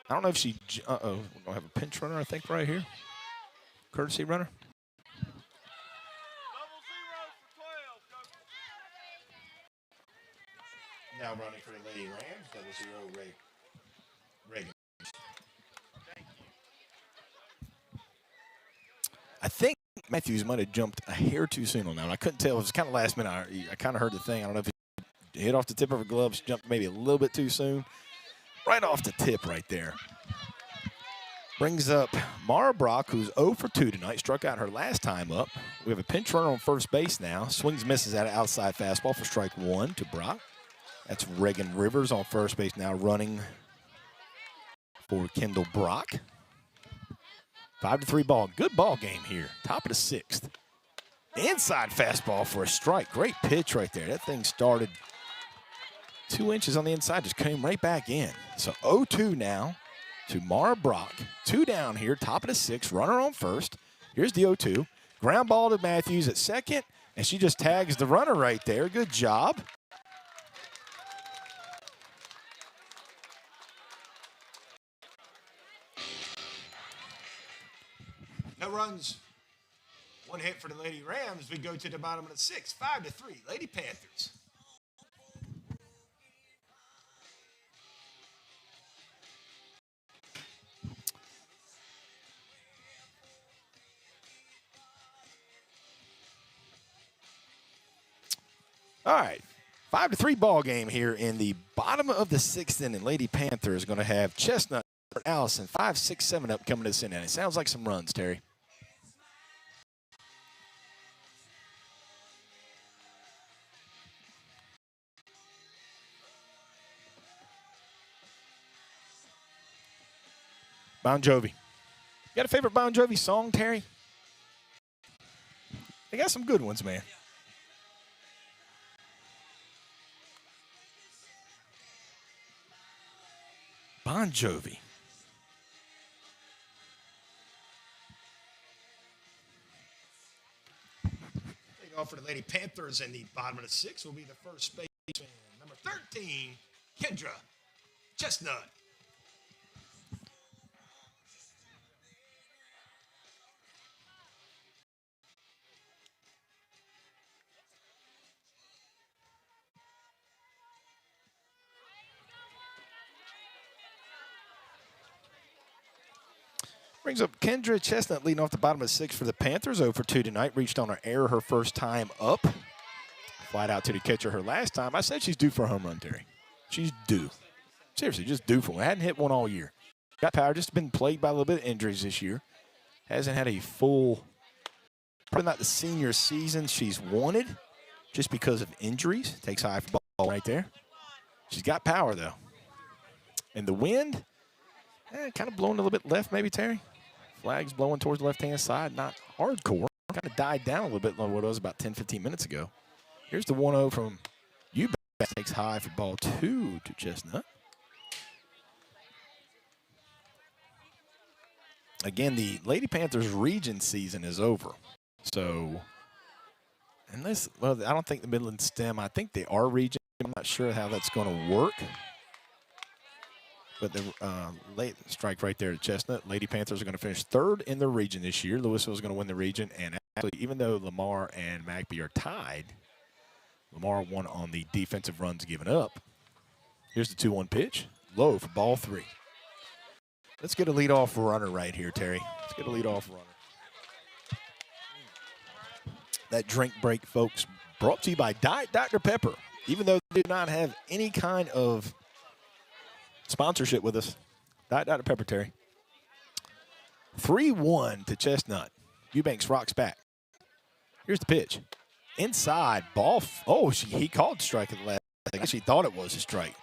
I don't know if she, we're going to have a pinch runner, I think, right here. Courtesy runner. Now running for the Lady Rams, 00 Reagan. I think Matthews might have jumped a hair too soon on that one. I couldn't tell. It was kind of last minute. I kind of heard the thing. I don't know if it hit off the tip of her glove. She jumped maybe a little bit too soon. Right off the tip right there. Brings up Mara Brock, who's 0 for 2 tonight. Struck out her last time up. We have a pinch runner on first base now. Swings, misses at an outside fastball for strike 1 to Brock. That's Reagan Rivers on first base now running for Kendall Brock. 5-3 ball. Good ball game here. Top of the 6th. Inside fastball for a strike. Great pitch right there. That thing started 2 inches on the inside, just came right back in. So 0-2 now to Mara Brock. 2 down here, top of the 6th. Runner on first. Here's the 0-2. Ground ball to Matthews at second, and she just tags the runner right there. Good job. No runs. 1 hit for the Lady Rams. We go to the bottom of the 6th. 5-3 Lady Panthers. All right, 5-3 ball game here in the bottom of the 6th inning. Lady Panther is going to have Chestnut, Allison, 5, 6, 7 up coming to this inning. It sounds like some runs, Terry. Bon Jovi. You got a favorite Bon Jovi song, Terry? They got some good ones, man. Bon Jovi. Take off for the Lady Panthers in the bottom of the 6th will be the first baseman, number 13, Kendra Chestnut. Brings up Kendra Chestnut leading off the bottom of 6 for the Panthers. 0 for 2 tonight. Reached on her error her first time up. Flied out to the catcher her last time. I said she's due for a home run, Terry. She's due. Seriously, just due for one. Hadn't hit one all year. got power, just been plagued by a little bit of injuries this year. Hasn't had a full, probably not the senior season she's wanted just because of injuries. Takes high for ball right there. She's got power, though. And the wind, kind of blowing a little bit left maybe, Terry. Flags blowing towards the left-hand side, not hardcore. Kind of died down a little bit than what it was about 10, 15 minutes ago. Here's the 1-0 from Eubanks. Takes high for ball 2 to Chestnut. Again, the Lady Panthers region season is over. So, unless, well, I don't think the Midland STEM, I think they are region. I'm not sure how that's going to work. But the late strike right there to Chestnut. Lady Panthers are going to finish 3rd in the region this year. Louisville is going to win the region. And actually, even though Lamar and McBee are tied, Lamar won on the defensive runs given up. Here's the 2-1 pitch. Low for ball 3. Let's get a leadoff runner right here, Terry. Let's get a leadoff runner. That drink break, folks, brought to you by Diet Dr. Pepper. Even though they did not have any kind of sponsorship with us, Diet Dr. Pepper, Terry. 3-1 to Chestnut. Eubanks rocks back. Here's the pitch. Inside, ball. He called strike at the last. I guess he thought it was a strike.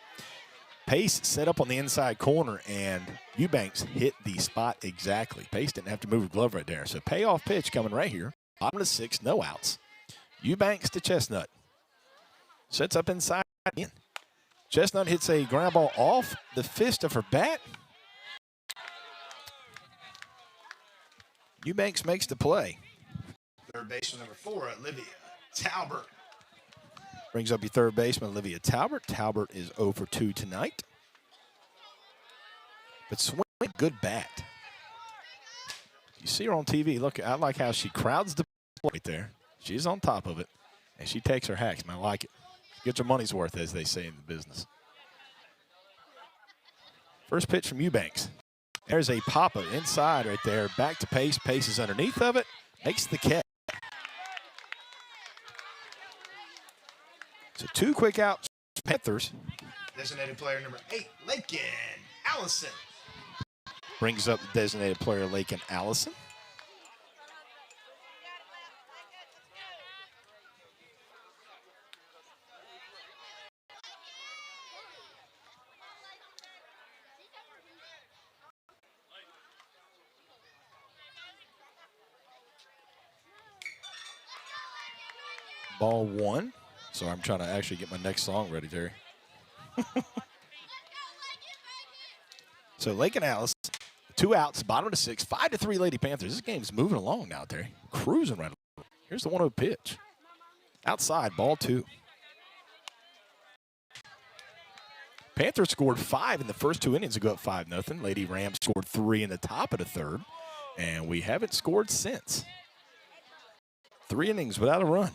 Pace set up on the inside corner, and Eubanks hit the spot exactly. Pace didn't have to move a glove right there. So payoff pitch coming right here. Bottom of the 6th, no outs. Eubanks to Chestnut. Sets up inside again. Chestnut hits a ground ball off the fist of her bat. Eubanks makes the play. Third baseman number 4, Olivia Talbert. Brings up your third baseman, Olivia Talbert. Talbert is 0 for 2 tonight. But swing, good bat. You see her on TV. Look, I like how she crowds the plate right there. She's on top of it, and she takes her hacks. I like it. Gets her money's worth, as they say in the business. First pitch from Eubanks. There's a pop-up inside right there. Back to Pace. Pace is underneath of it. Makes the catch. So 2 quick outs, Panthers. Designated player number 8, Lakin Allison. Brings up the designated player, Lakin Allison. Ball 1. So I'm trying to actually get my next song ready, Terry. So Lakin Allison, 2 outs, bottom of the 6th, 5-3 Lady Panthers. This game's moving along now, Terry. Cruising right along. Here's the 1-0 pitch. Outside, ball 2. Panthers scored 5 in the first 2 innings to go up 5-0. Lady Rams scored 3 in the top of the 3rd, and we haven't scored since. 3 innings without a run.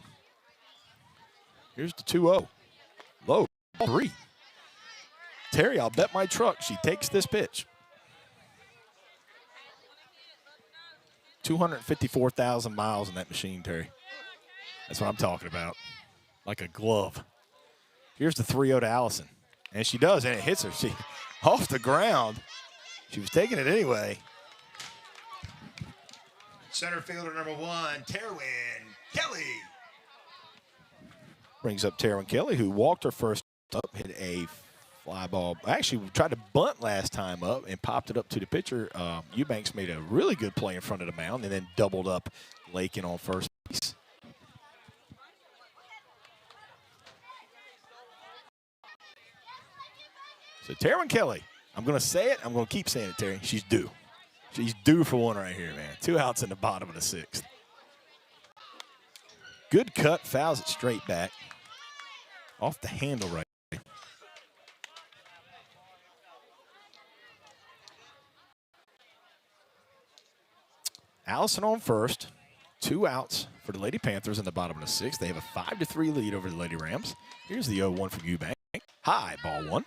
Here's the 2-0. Low, 3. Terry, I'll bet my truck she takes this pitch. 254,000 miles in that machine, Terry. That's what I'm talking about. Like a glove. Here's the 3-0 to Allison. And she does, and it hits her. She off the ground. She was taking it anyway. Center fielder number 1, Terwin Kelly. Brings up Terwin Kelly, who walked her first up, hit a fly ball. Actually, tried to bunt last time up and popped it up to the pitcher. Eubanks made a really good play in front of the mound and then doubled up Lakin on first base. So Terwin Kelly, I'm going to say it. I'm going to keep saying it, Terry. She's due. She's due for one right here, man. 2 outs in the bottom of the 6th. Good cut, fouls it straight back. Off the handle right there. Allison on first. 2 outs for the Lady Panthers in the bottom of the 6th. They have a 5-3 lead over the Lady Rams. Here's the 0-1 from Eubanks. High, ball 1.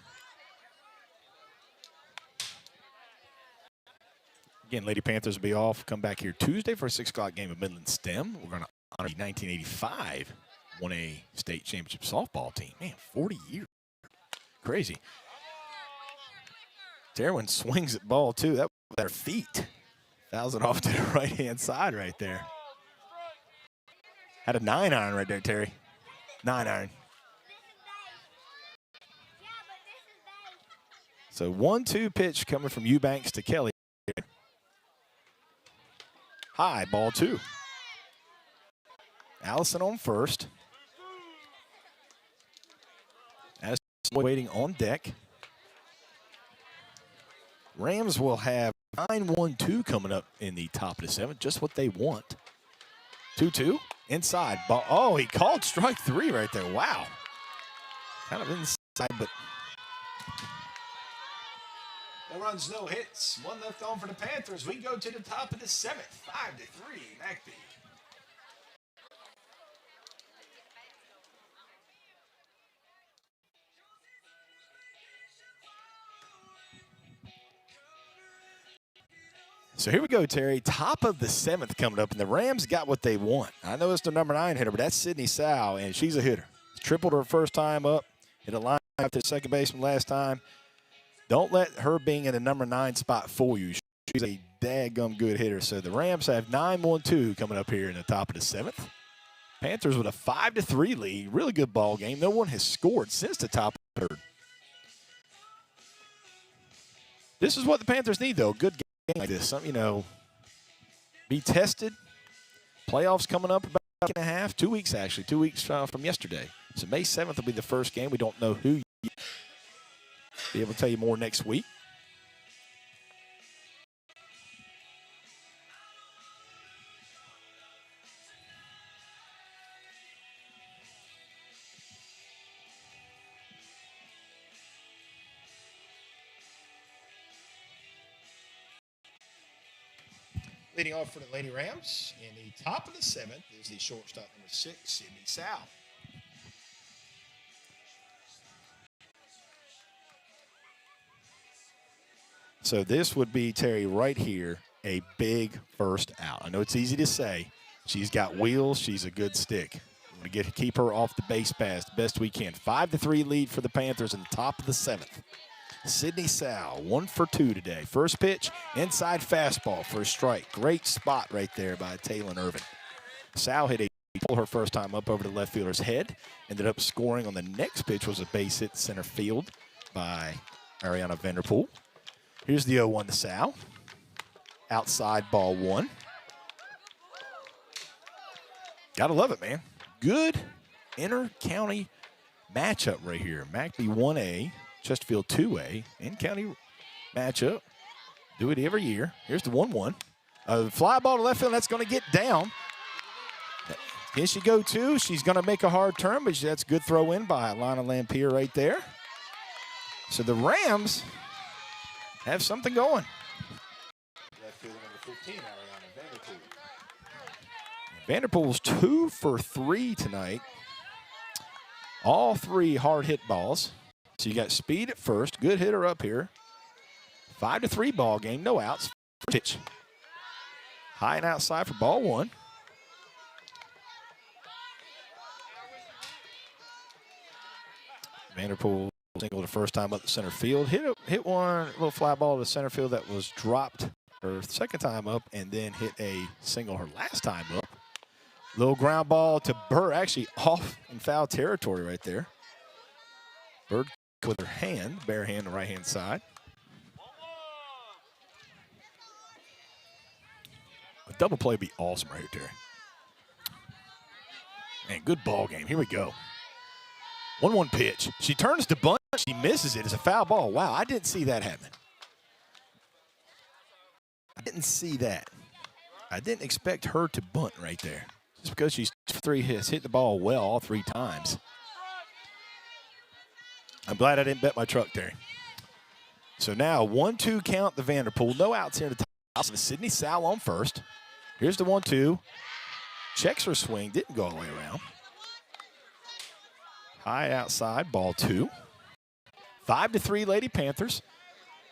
Again, Lady Panthers will be off. Come back here Tuesday for a 6 o'clock game of Midland STEM. We're going to honor the 1985 1A state championship softball team. Man, 40 years. Crazy. Derwin swings at ball, too. That was their feet. Fouls it off to the right-hand side right there. Had a 9-iron right there, Terry. 9-iron. So 1-2 pitch coming from Eubanks to Kelly. High, ball 2. Allison on first. As waiting on deck. Rams will have 9-1-2 coming up in the top of the 7th, just what they want. 2-2, inside. Ball. Oh, he called strike 3 right there. Wow. Kind of inside, but. No runs, no hits. One left on for the Panthers. We go to the top of the 7th, 5-3, McBee. So here we go, Terry. Top of the 7th coming up, and the Rams got what they want. I know it's the number 9 hitter, but that's Sydney Sow, and she's a hitter. Tripled her first time up, hit a line out to second baseman last time. Don't let her being in the number 9 spot fool you. She's a daggum good hitter. So the Rams have 9-1-2 coming up here in the top of the 7th. Panthers with a 5-3 lead. Really good ball game. No one has scored since the top of the 3rd. This is what the Panthers need, though. Good game like this. Something, be tested. Playoffs coming up about a week and a half. 2 weeks, actually. 2 weeks from yesterday. So May 7th will be the first game. We don't know who yet. Be able to tell you more next week. Leading off for the Lady Rams in the top of the 7th is the shortstop number 6, Sydney Sow. So this would be, Terry, right here, a big first out. I know it's easy to say. She's got wheels. She's a good stick. We're going to keep her off the base pass the best we can. 5-3 lead for the Panthers in the top of the 7th. Sydney Sow, 1 for 2 today. First pitch, inside fastball for a strike. Great spot right there by Taylor Irvin. Sow hit a pull her first time up over the left fielder's head. Ended up scoring on the next pitch, was a base hit center field by Ariana Vanderpool. Here's the 0-1 to Sow. Outside ball 1. Gotta love it, man. Good inter-county matchup right here. McBee 1A, Chesterfield 2A, in-county matchup. Do it every year. Here's the 1-1. Fly ball to left field, that's going to get down. Can she go two? She's going to make a hard turn, but that's a good throw in by Alana Lampier right there. So the Rams have something going. Left fielder number 15, Ariana Vanderpool. Vanderpool's 2 for 3 tonight. All 3 hard hit balls. So you got speed at first. Good hitter up here. 5-3 ball game. No outs. Pitch. High and outside for ball 1. Vanderpool single the first time up the center field. Hit one little fly ball to center field that was dropped her second time up, and then hit a single her last time up. Little ground ball to Bird, actually off in foul territory right there. Bird with her hand, bare hand on the right-hand side. A double play would be awesome right here, Terry. Man, good ball game. Here we go. 1-1 pitch. She turns to bunt. She misses it. It's a foul ball. Wow, I didn't see that happen. I didn't see that. I didn't expect her to bunt right there. Just because she's 3 hits, hit the ball well all 3 times. I'm glad I didn't bet my truck, Terry. So now 1-2 count the Vanderpool. No outs here at the top. So the Sydney Sow on first. Here's the 1-2. Checks her swing. Didn't go all the way around. High outside, ball 2. 5-3 Lady Panthers.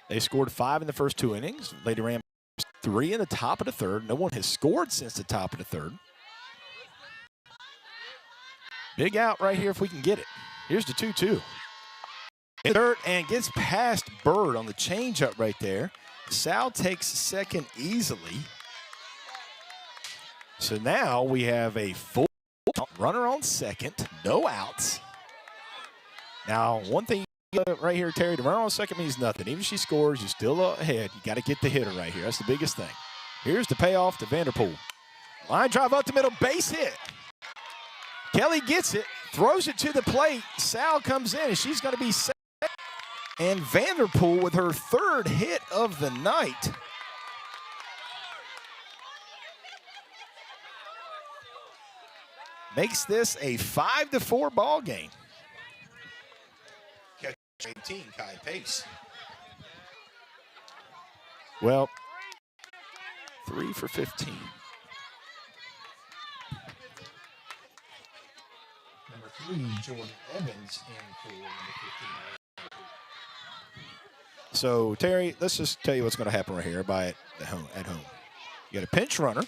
They scored 5 in the first 2 innings. Lady Rams 3 in the top of the 3rd. No one has scored since the top of the 3rd. Big out right here if we can get it. Here's the 2-2. Dirt and gets past Bird on the changeup right there. Sal takes second easily. So now we have a full runner on second, no outs. Now, one thing right here, Terry, the runner on second means nothing. Even if she scores, you're still ahead. You got to get the hitter right here. That's the biggest thing. Here's the payoff to Vanderpool. Line drive up the middle, base hit. Kelly gets it, throws it to the plate. Sal comes in, and she's going to be set. And Vanderpool with her third hit of the night. Makes this a 5-4 ball game. Catch 18, Kai Pace. Well, 3 for 15. Number 3, Jordan Evans in for number 15. So, Terry, let's just tell you what's going to happen right here at home. You got a pinch runner,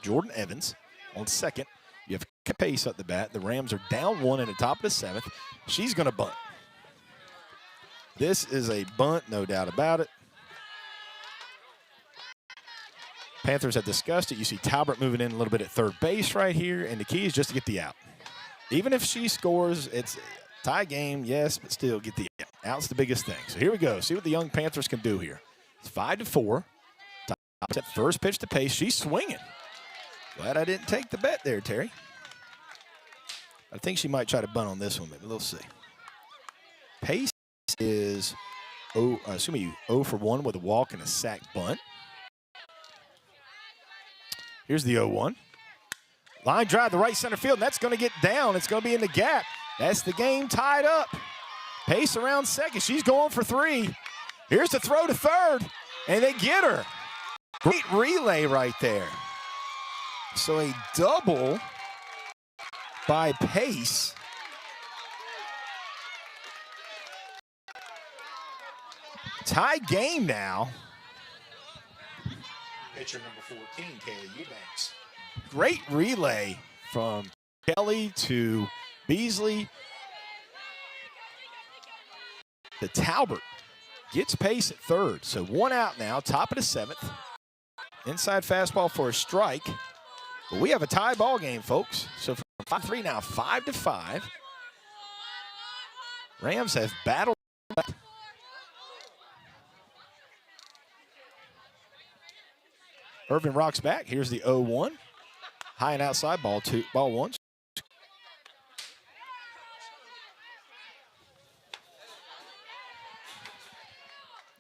Jordan Evans, on second. You have Pace at the bat. The Rams are down 1 in the top of the 7th. She's going to bunt. This is a bunt, no doubt about it. Panthers have discussed it. You see Talbert moving in a little bit at third base right here, and the key is just to get the out. Even if she scores, it's a tie game, yes, but still get the out. Out's the biggest thing. So here we go. See what the young Panthers can do here. It's 5-4. That first pitch to Pace. She's swinging. Glad I didn't take the bet there, Terry. I think she might try to bunt on this one, maybe. We'll see. Pace is 0 for 1 with a walk and a sac bunt. Here's the 0-1. Line drive to right center field, and that's going to get down. It's going to be in the gap. That's the game tied up. Pace around second. She's going for 3. Here's the throw to third, and they get her. Great relay right there. So a double by Pace. Tie game now. Pitcher number 14, Kaylee Eubanks. Great relay from Kelly to Beasley to Talbot. Gets Pace at third. So 1 out now, top of the 7th. Inside fastball for a strike. But we have a tie ball game, folks. So from 5-3 now, 5-5. Rams have battled. Irvin rocks back. Here's the 0-1. High and outside, ball 1.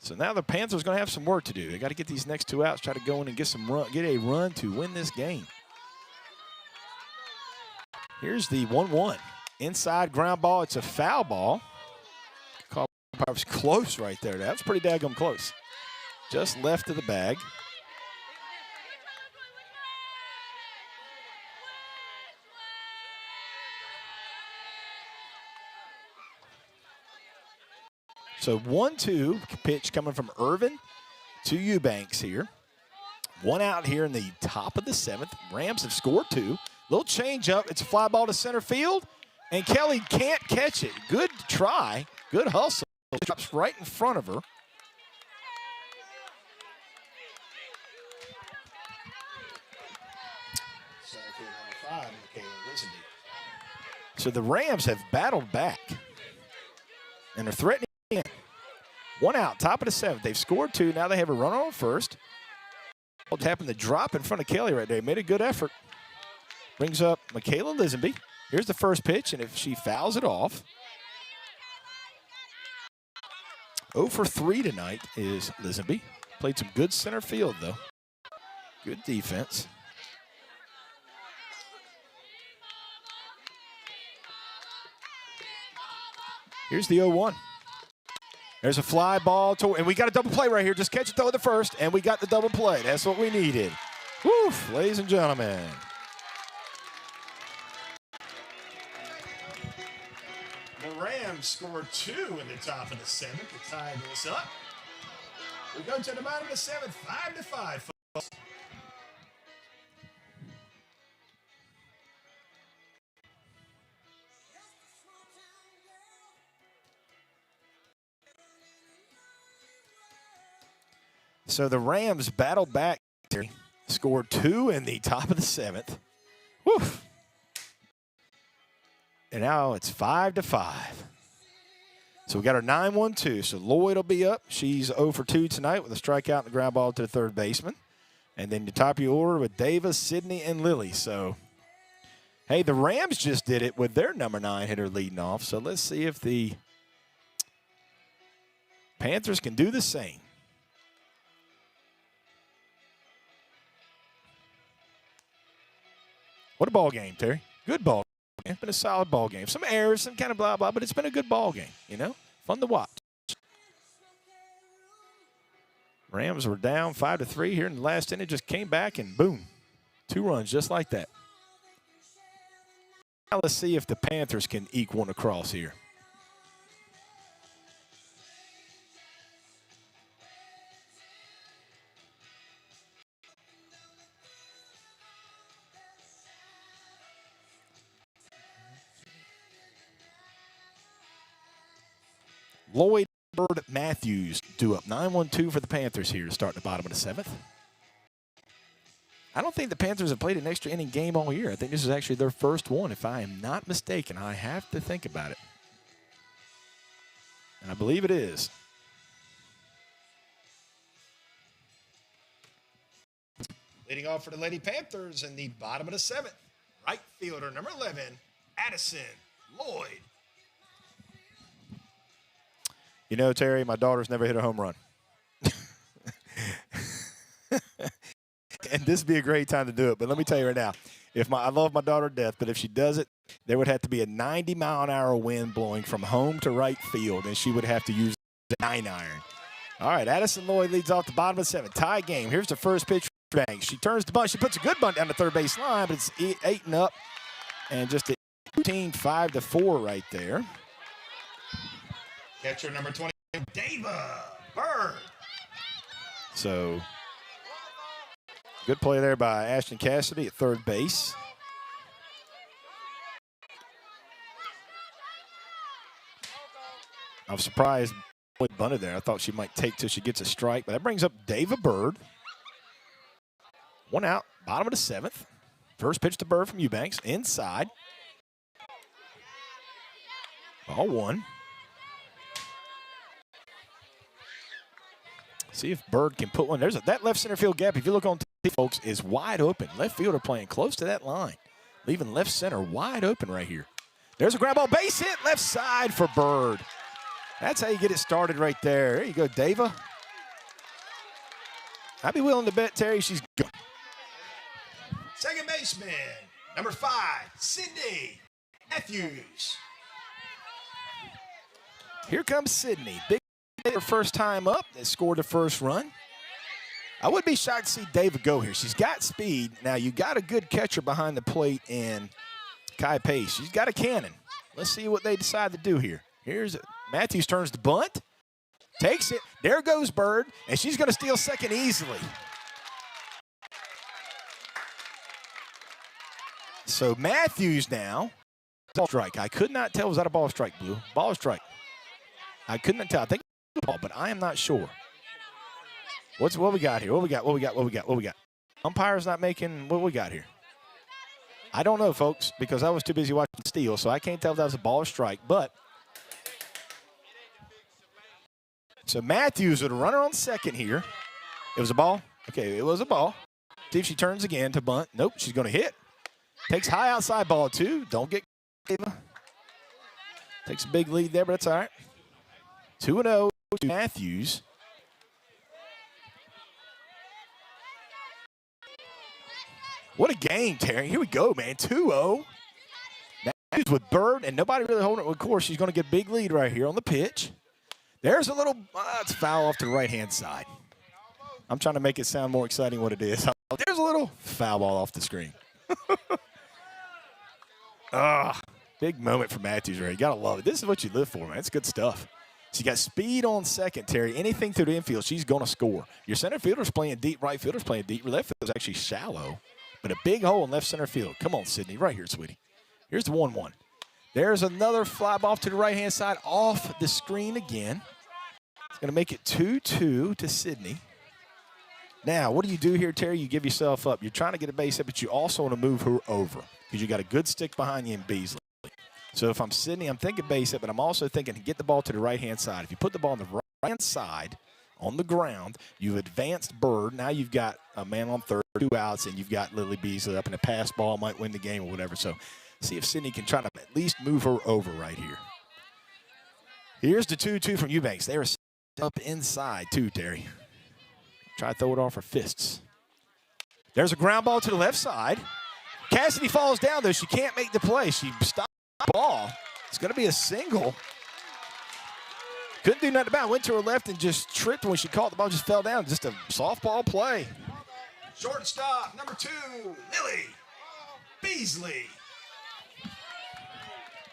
So now the Panthers going to have some work to do. They got to get these next 2 outs, try to go in and get a run to win this game. Here's the 1-1. Inside ground ball. It's a foul ball. It was close right there. That was pretty daggum close. Just left of the bag. So 1-2 pitch coming from Irvin to Eubanks here. 1 out here in the top of the 7th. Rams have scored 2. Little change up. It's a fly ball to center field, and Kelly can't catch it. Good try. Good hustle. Drops right in front of her. So the Rams have battled back and are threatening. 1 out, top of the 7th. They've scored 2. Now they have a runner on first. Happened to drop in front of Kelly right there. Made a good effort. Brings up Michaela Lisenby. Here's the first pitch, and if she fouls it off. 0 for 3 tonight is Lisenby. Played some good center field, though. Good defense. Here's the 0-1. There's a fly ball, and we got a double play right here. Just catch it, throw it to first, and we got the double play. That's what we needed. Woof, ladies and gentlemen. The Rams scored 2 in the top of the 7th to tie this up. We go to the bottom of the 7th, 5-5, folks. So the Rams battled back, scored 2 in the top of the 7th. Woo. And now it's 5-5. So we got our 9-1-2. So Lloyd will be up. She's 0 for 2 tonight with a strikeout and a ground ball to the third baseman. And then the top of your order with Davis, Sydney, and Lily. So, hey, the Rams just did it with their number 9 hitter leading off. So let's see if the Panthers can do the same. What a ball game, Terry. Good ball game. It's been a solid ball game. Some errors, some kind of blah, blah, but it's been a good ball game, you know? Fun to watch. Rams were down 5-3 here in the last inning. Just came back and boom, 2 runs just like that. Now let's see if the Panthers can eke one across here. Lloyd, Bird, Matthews due up 9-1-2 for the Panthers here to start the bottom of the 7th. I don't think the Panthers have played an extra inning game all year. I think this is actually their first one, if I am not mistaken. I have to think about it. And I believe it is. Leading off for the Lady Panthers in the bottom of the 7th, right fielder number 11, Addison Lloyd. You know, Terry, my daughter's never hit a home run. And this would be a great time to do it. But let me tell you right now, I love my daughter to death, but if she does it, there would have to be a 90-mile-an-hour wind blowing from home to right field, and she would have to use a 9-iron. All right, Addison Lloyd leads off the bottom of the 7th. Tie game. Here's the first pitch for Banks. She turns the bunt. She puts a good bunt down the third base line, but it's 8-up, and just a 5-4 right there. Catcher number 20, Dava Bird. So, good play there by Ashton Cassidy at third base. I'm surprised Lloyd bunted there. I thought she might take till she gets a strike, but that brings up Dava Bird. 1 out, bottom of the 7th. First pitch to Bird from Eubanks, inside. Ball 1. See if Bird can put one. That left center field gap, if you look on TV, folks, is wide open. Left fielder playing close to that line, leaving left center wide open right here. There's a ground ball, base hit, left side for Bird. That's how you get it started right there. There you go, Dava. I'd be willing to bet, Terry, she's good. Second baseman, number 5, Sydney Matthews. Here comes Sydney. Big her first time up. They scored the first run. I would be shocked to see Dava go here. She's got speed. Now, you got a good catcher behind the plate in Kai Pace. She's got a cannon. Let's see what they decide to do here. Here's Matthews turns the bunt. Takes it. There goes Bird, and she's going to steal second easily. So Matthews now, ball strike. I could not tell. Was that a ball strike, Blue? Ball strike. I could not tell. I think it was a ball, but I am not sure. What we got here? What we got? Umpire's not making what we got here. I don't know, folks, because I was too busy watching steal, so I can't tell if that was a ball or strike. But so Matthews with a runner on second here. It was a ball. Okay, it was a ball. See if she turns again to bunt. Nope, she's going to hit. Takes high outside ball 2. Don't get takes a big lead there, but that's all right. 2-0 to Matthews. What a game, Terry. Here we go, man. 2-0. Matthews with Bird, and nobody really holding it. Of course, she's going to get a big lead right here on the pitch. There's a little, it's foul off to the right-hand side. I'm trying to make it sound more exciting what it is. There's a little foul ball off the screen. Big moment for Matthews right. You got to love it. This is what you live for, man. It's good stuff. She got speed on second, Terry. Anything through the infield, she's going to score. Your center fielder's playing deep, right fielder's playing deep. Your left fielder's actually shallow, but a big hole in left center field. Come on, Sydney. Right here, sweetie. Here's the 1-1. There's another fly ball to the right-hand side off the screen again. It's going to make it 2-2 to Sydney. Now, what do you do here, Terry? You give yourself up. You're trying to get a base hit, but you also want to move her over because you got a good stick behind you in Beasley. So if I'm Sydney, I'm thinking base hit, but I'm also thinking to get the ball to the right-hand side. If you put the ball on the right-hand side on the ground, you've advanced Bird. Now you've got a man on third, 2 outs, and you've got Lily Beasley up, and a pass ball might win the game or whatever. So see if Sydney can try to at least move her over right here. Here's the 2-2 from Eubanks. They are up inside too, Terry. Try to throw it off her fists. There's a ground ball to the left side. Cassidy falls down, though. She can't make the play. She stopped the ball. It's going to be a single. Couldn't do nothing about it. Went to her left and just tripped when she caught the ball. Just fell down. Just a softball play. Shortstop, number 2, Lily Beasley.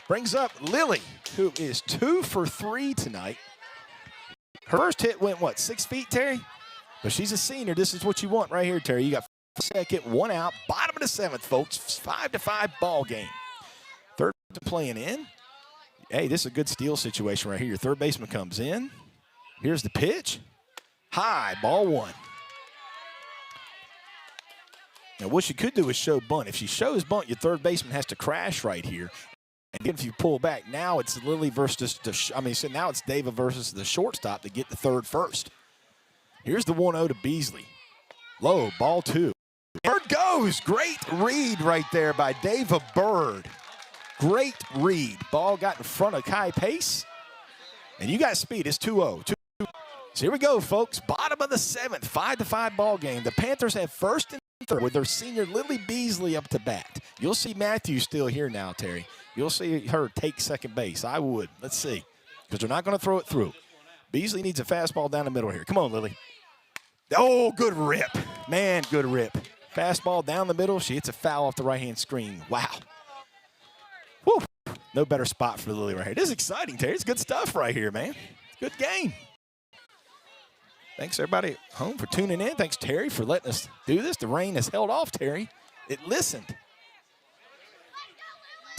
Brings up Lily, who is 2 for 3 tonight. Her first hit went, what, 6 feet, Terry? But she's a senior. This is what you want right here, Terry. You got second, 1 out, bottom of the 7th, folks. 5-5 ball game. Third playing in. Hey, this is a good steal situation right here. Your third baseman comes in. Here's the pitch. High, ball 1. Now, what she could do is show bunt. If she shows bunt, your third baseman has to crash right here. And if you pull back, now it's Lily versus so now it's Dava versus the shortstop to get the third first. Here's the 1-0 to Beasley. Low, ball 2. Bird goes. Great read right there by Dava Bird. Great read. Ball got in front of Kai Pace. And you got speed. It's 2-0. So here we go, folks. Bottom of the 7th, 5-5 ball game. The Panthers have first and third with their senior Lily Beasley up to bat. You'll see Matthews still here now, Terry. You'll see her take second base. I would. Let's see. Because they're not going to throw it through. Beasley needs a fastball down the middle here. Come on, Lily. Oh, good rip. Man, good rip. Fastball down the middle. She hits a foul off the right-hand screen. Wow. Whew. No better spot for Lily right here. This is exciting, Terry. It's good stuff right here, man. Good game. Thanks, everybody at home, for tuning in. Thanks, Terry, for letting us do this. The rain has held off, Terry. It listened.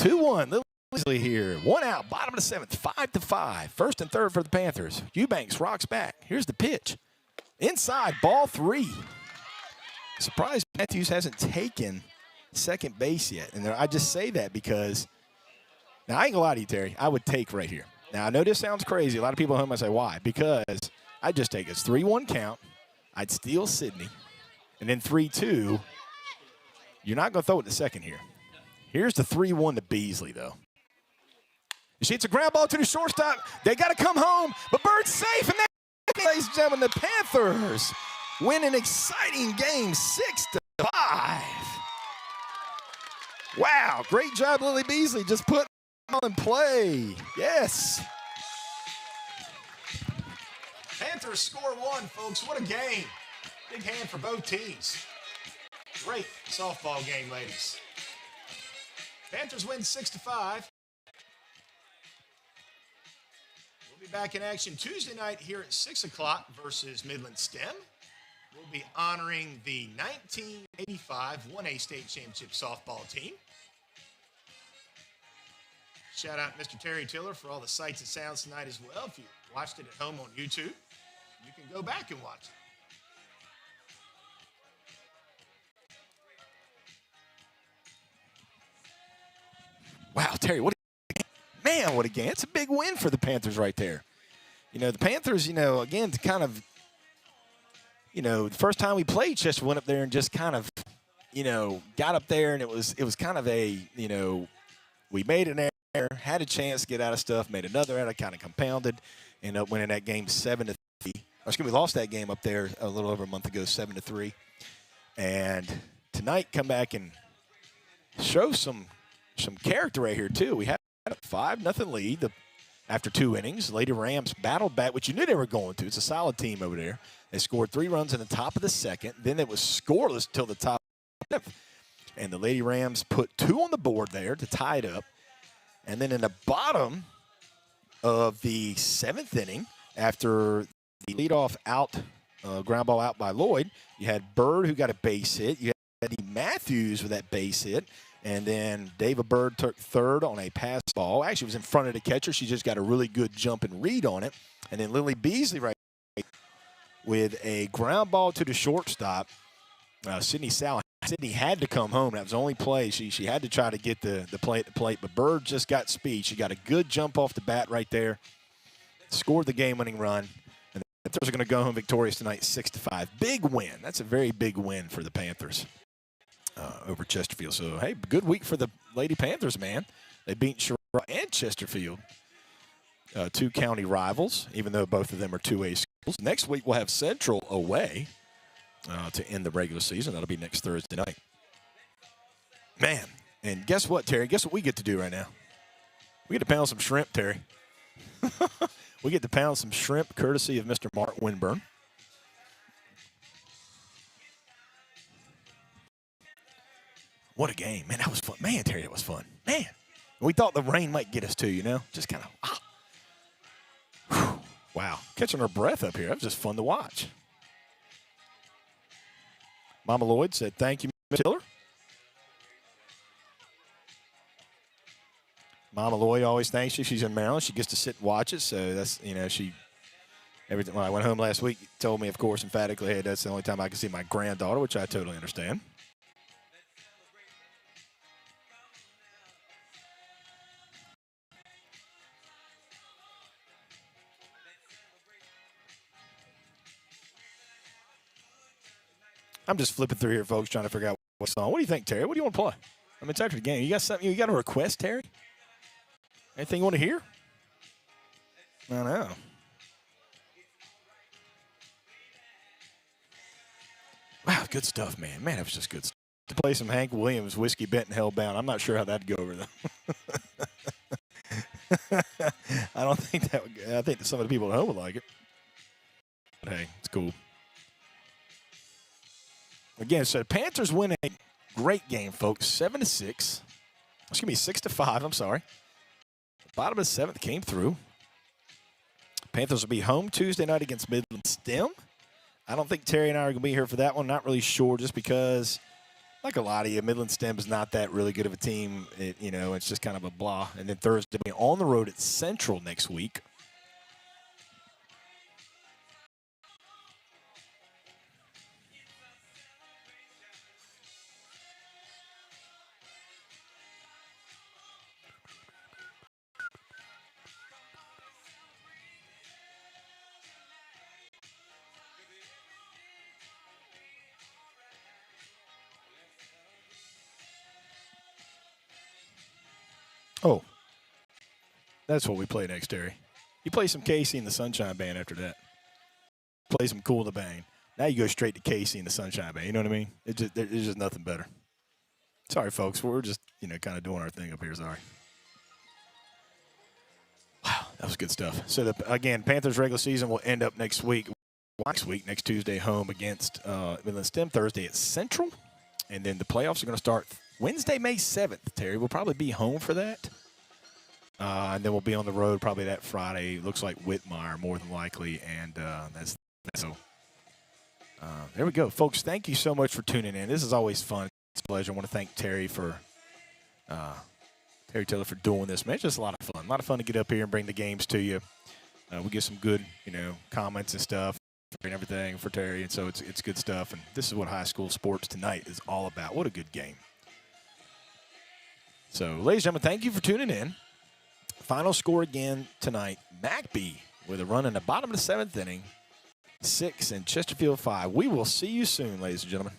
2-1. Lily Beasley here. 1 out. Bottom of the 7th. 5-5. First and third for the Panthers. Eubanks rocks back. Here's the pitch. Inside, ball 3. Surprised Matthews hasn't taken second base yet. And I just say that because, now I ain't gonna lie to you, Terry, I would take right here. Now, I know this sounds crazy. A lot of people at home might say, why? Because I'd just take it. It's 3-1 count. I'd steal Sydney. And then 3-2. You're not gonna throw it to second here. Here's the 3-1 to Beasley, though. She hits a ground ball to the shortstop. They got to come home, but Bird's safe. And ladies and gentlemen, the Panthers win an exciting game, 6-5. Wow, great job, Lily Beasley. Just put on play. Yes. Panthers score 1, folks. What a game. Big hand for both teams. Great softball game, ladies. Panthers win 6-5. We'll be back in action Tuesday night here at 6 o'clock versus Midland STEM. We'll be honoring the 1985 1A State Championship softball team. Shout out Mr. Terry Tiller for all the sights and sounds tonight as well. If you watched it at home on YouTube, you can go back and watch it. Wow, Terry, what a game. Man, what a game. It's a big win for the Panthers right there. You know, the Panthers, again, to kind of, the first time we played, Chester went up there and just kind of, got up there, and it was kind of a, we made an error, had a chance to get out of stuff, made another error, kind of compounded, ended up winning that game 7-3. We lost that game up there a little over a month ago, 7-3. And tonight, come back and show some character right here, too. We had a 5-0 lead after 2 innings. Lady Rams battled back, which you knew they were going to. It's a solid team over there. They scored 3 runs in the top of the 2nd. Then it was scoreless till the top of the 5th. And the Lady Rams put 2 on the board there to tie it up. And then in the bottom of the 7th inning, after the leadoff out, ground ball out by Lloyd, you had Bird, who got a base hit. You had Eddie Matthews with that base hit. And then David Bird took third on a pass ball. Actually, it was in front of the catcher. She just got a really good jump and read on it. And then Lily Beasley with a ground ball to the shortstop. Sydney had to come home. That was the only play. She had to try to get the play at the plate, but Bird just got speed. She got a good jump off the bat right there, scored the game-winning run, and the Panthers are going to go home victorious tonight 6-5. Big win. That's a very big win for the Panthers over Chesterfield. So, hey, good week for the Lady Panthers, man. They beat Sherrod and Chesterfield, two county rivals, even though both of them are 2A schools. Next week we'll have Central away to end the regular season. That'll be next Thursday night. Man, and guess what, Terry? Guess what we get to do right now? We get to pound some shrimp, Terry. We get to pound some shrimp courtesy of Mr. Mark Winburn. What a game. Man, that was fun. Man, Terry, that was fun. Man. We thought the rain might get us too, you know? Just kind of, wow. Catching our breath up here. That was just fun to watch. Mama Lloyd said, thank you, Miss Tiller. Mama Lloyd always thanks you. She's in Maryland. She gets to sit and watch it. So that's, you know, everything. When I went home last week, told me, of course, emphatically, hey, that's the only time I can see my granddaughter, which I totally understand. I'm just flipping through here, folks, trying to figure out what song. What do you think, Terry? What do you want to play? I mean, it's after the game. You got something? You got a request, Terry? Anything you want to hear? I don't know. Wow, good stuff, man. Man, that was just good stuff. To play some Hank Williams, Whiskey Bent and Hellbound. I'm not sure how that'd go over, though. I don't think that would. I think some of the people at home would like it. But hey, it's cool. Again, so the Panthers win a great game, folks. 7-6. Excuse me, 6-5. I'm sorry. The bottom of the seventh came through. Panthers will be home Tuesday night against Midland STEM. I don't think Terry and I are going to be here for that one. Not really sure, just because, like a lot of you, Midland STEM is not that really good of a team. It's just kind of a blah. And then Thursday, we'll be on the road at Central next week. Oh, that's what we play next, Terry. You play some Casey and the Sunshine Band after that. Play some Cool to Bang. Now you go straight to Casey and the Sunshine Band. You know what I mean? There's just nothing better. Sorry, folks. We're just, kind of doing our thing up here. Sorry. Wow, that was good stuff. So, again, Panthers regular season will end up next week. Next Tuesday, home against Midland STEM. Thursday at Central. And then the playoffs are going to start Wednesday, May 7th, Terry. We'll probably be home for that. And then we'll be on the road probably that Friday. Looks like Whitmire, more than likely. And that's so. There we go. Folks, thank you so much for tuning in. This is always fun. It's a pleasure. I want to thank Terry Taylor for doing this, man. It's just a lot of fun. A lot of fun to get up here and bring the games to you. We get some good, comments and stuff and everything for Terry. And so it's good stuff. And this is what high school sports tonight is all about. What a good game. So, ladies and gentlemen, thank you for tuning in. Final score again tonight, McBee with a run in the bottom of the seventh inning, 6 and Chesterfield 5. We will see you soon, ladies and gentlemen.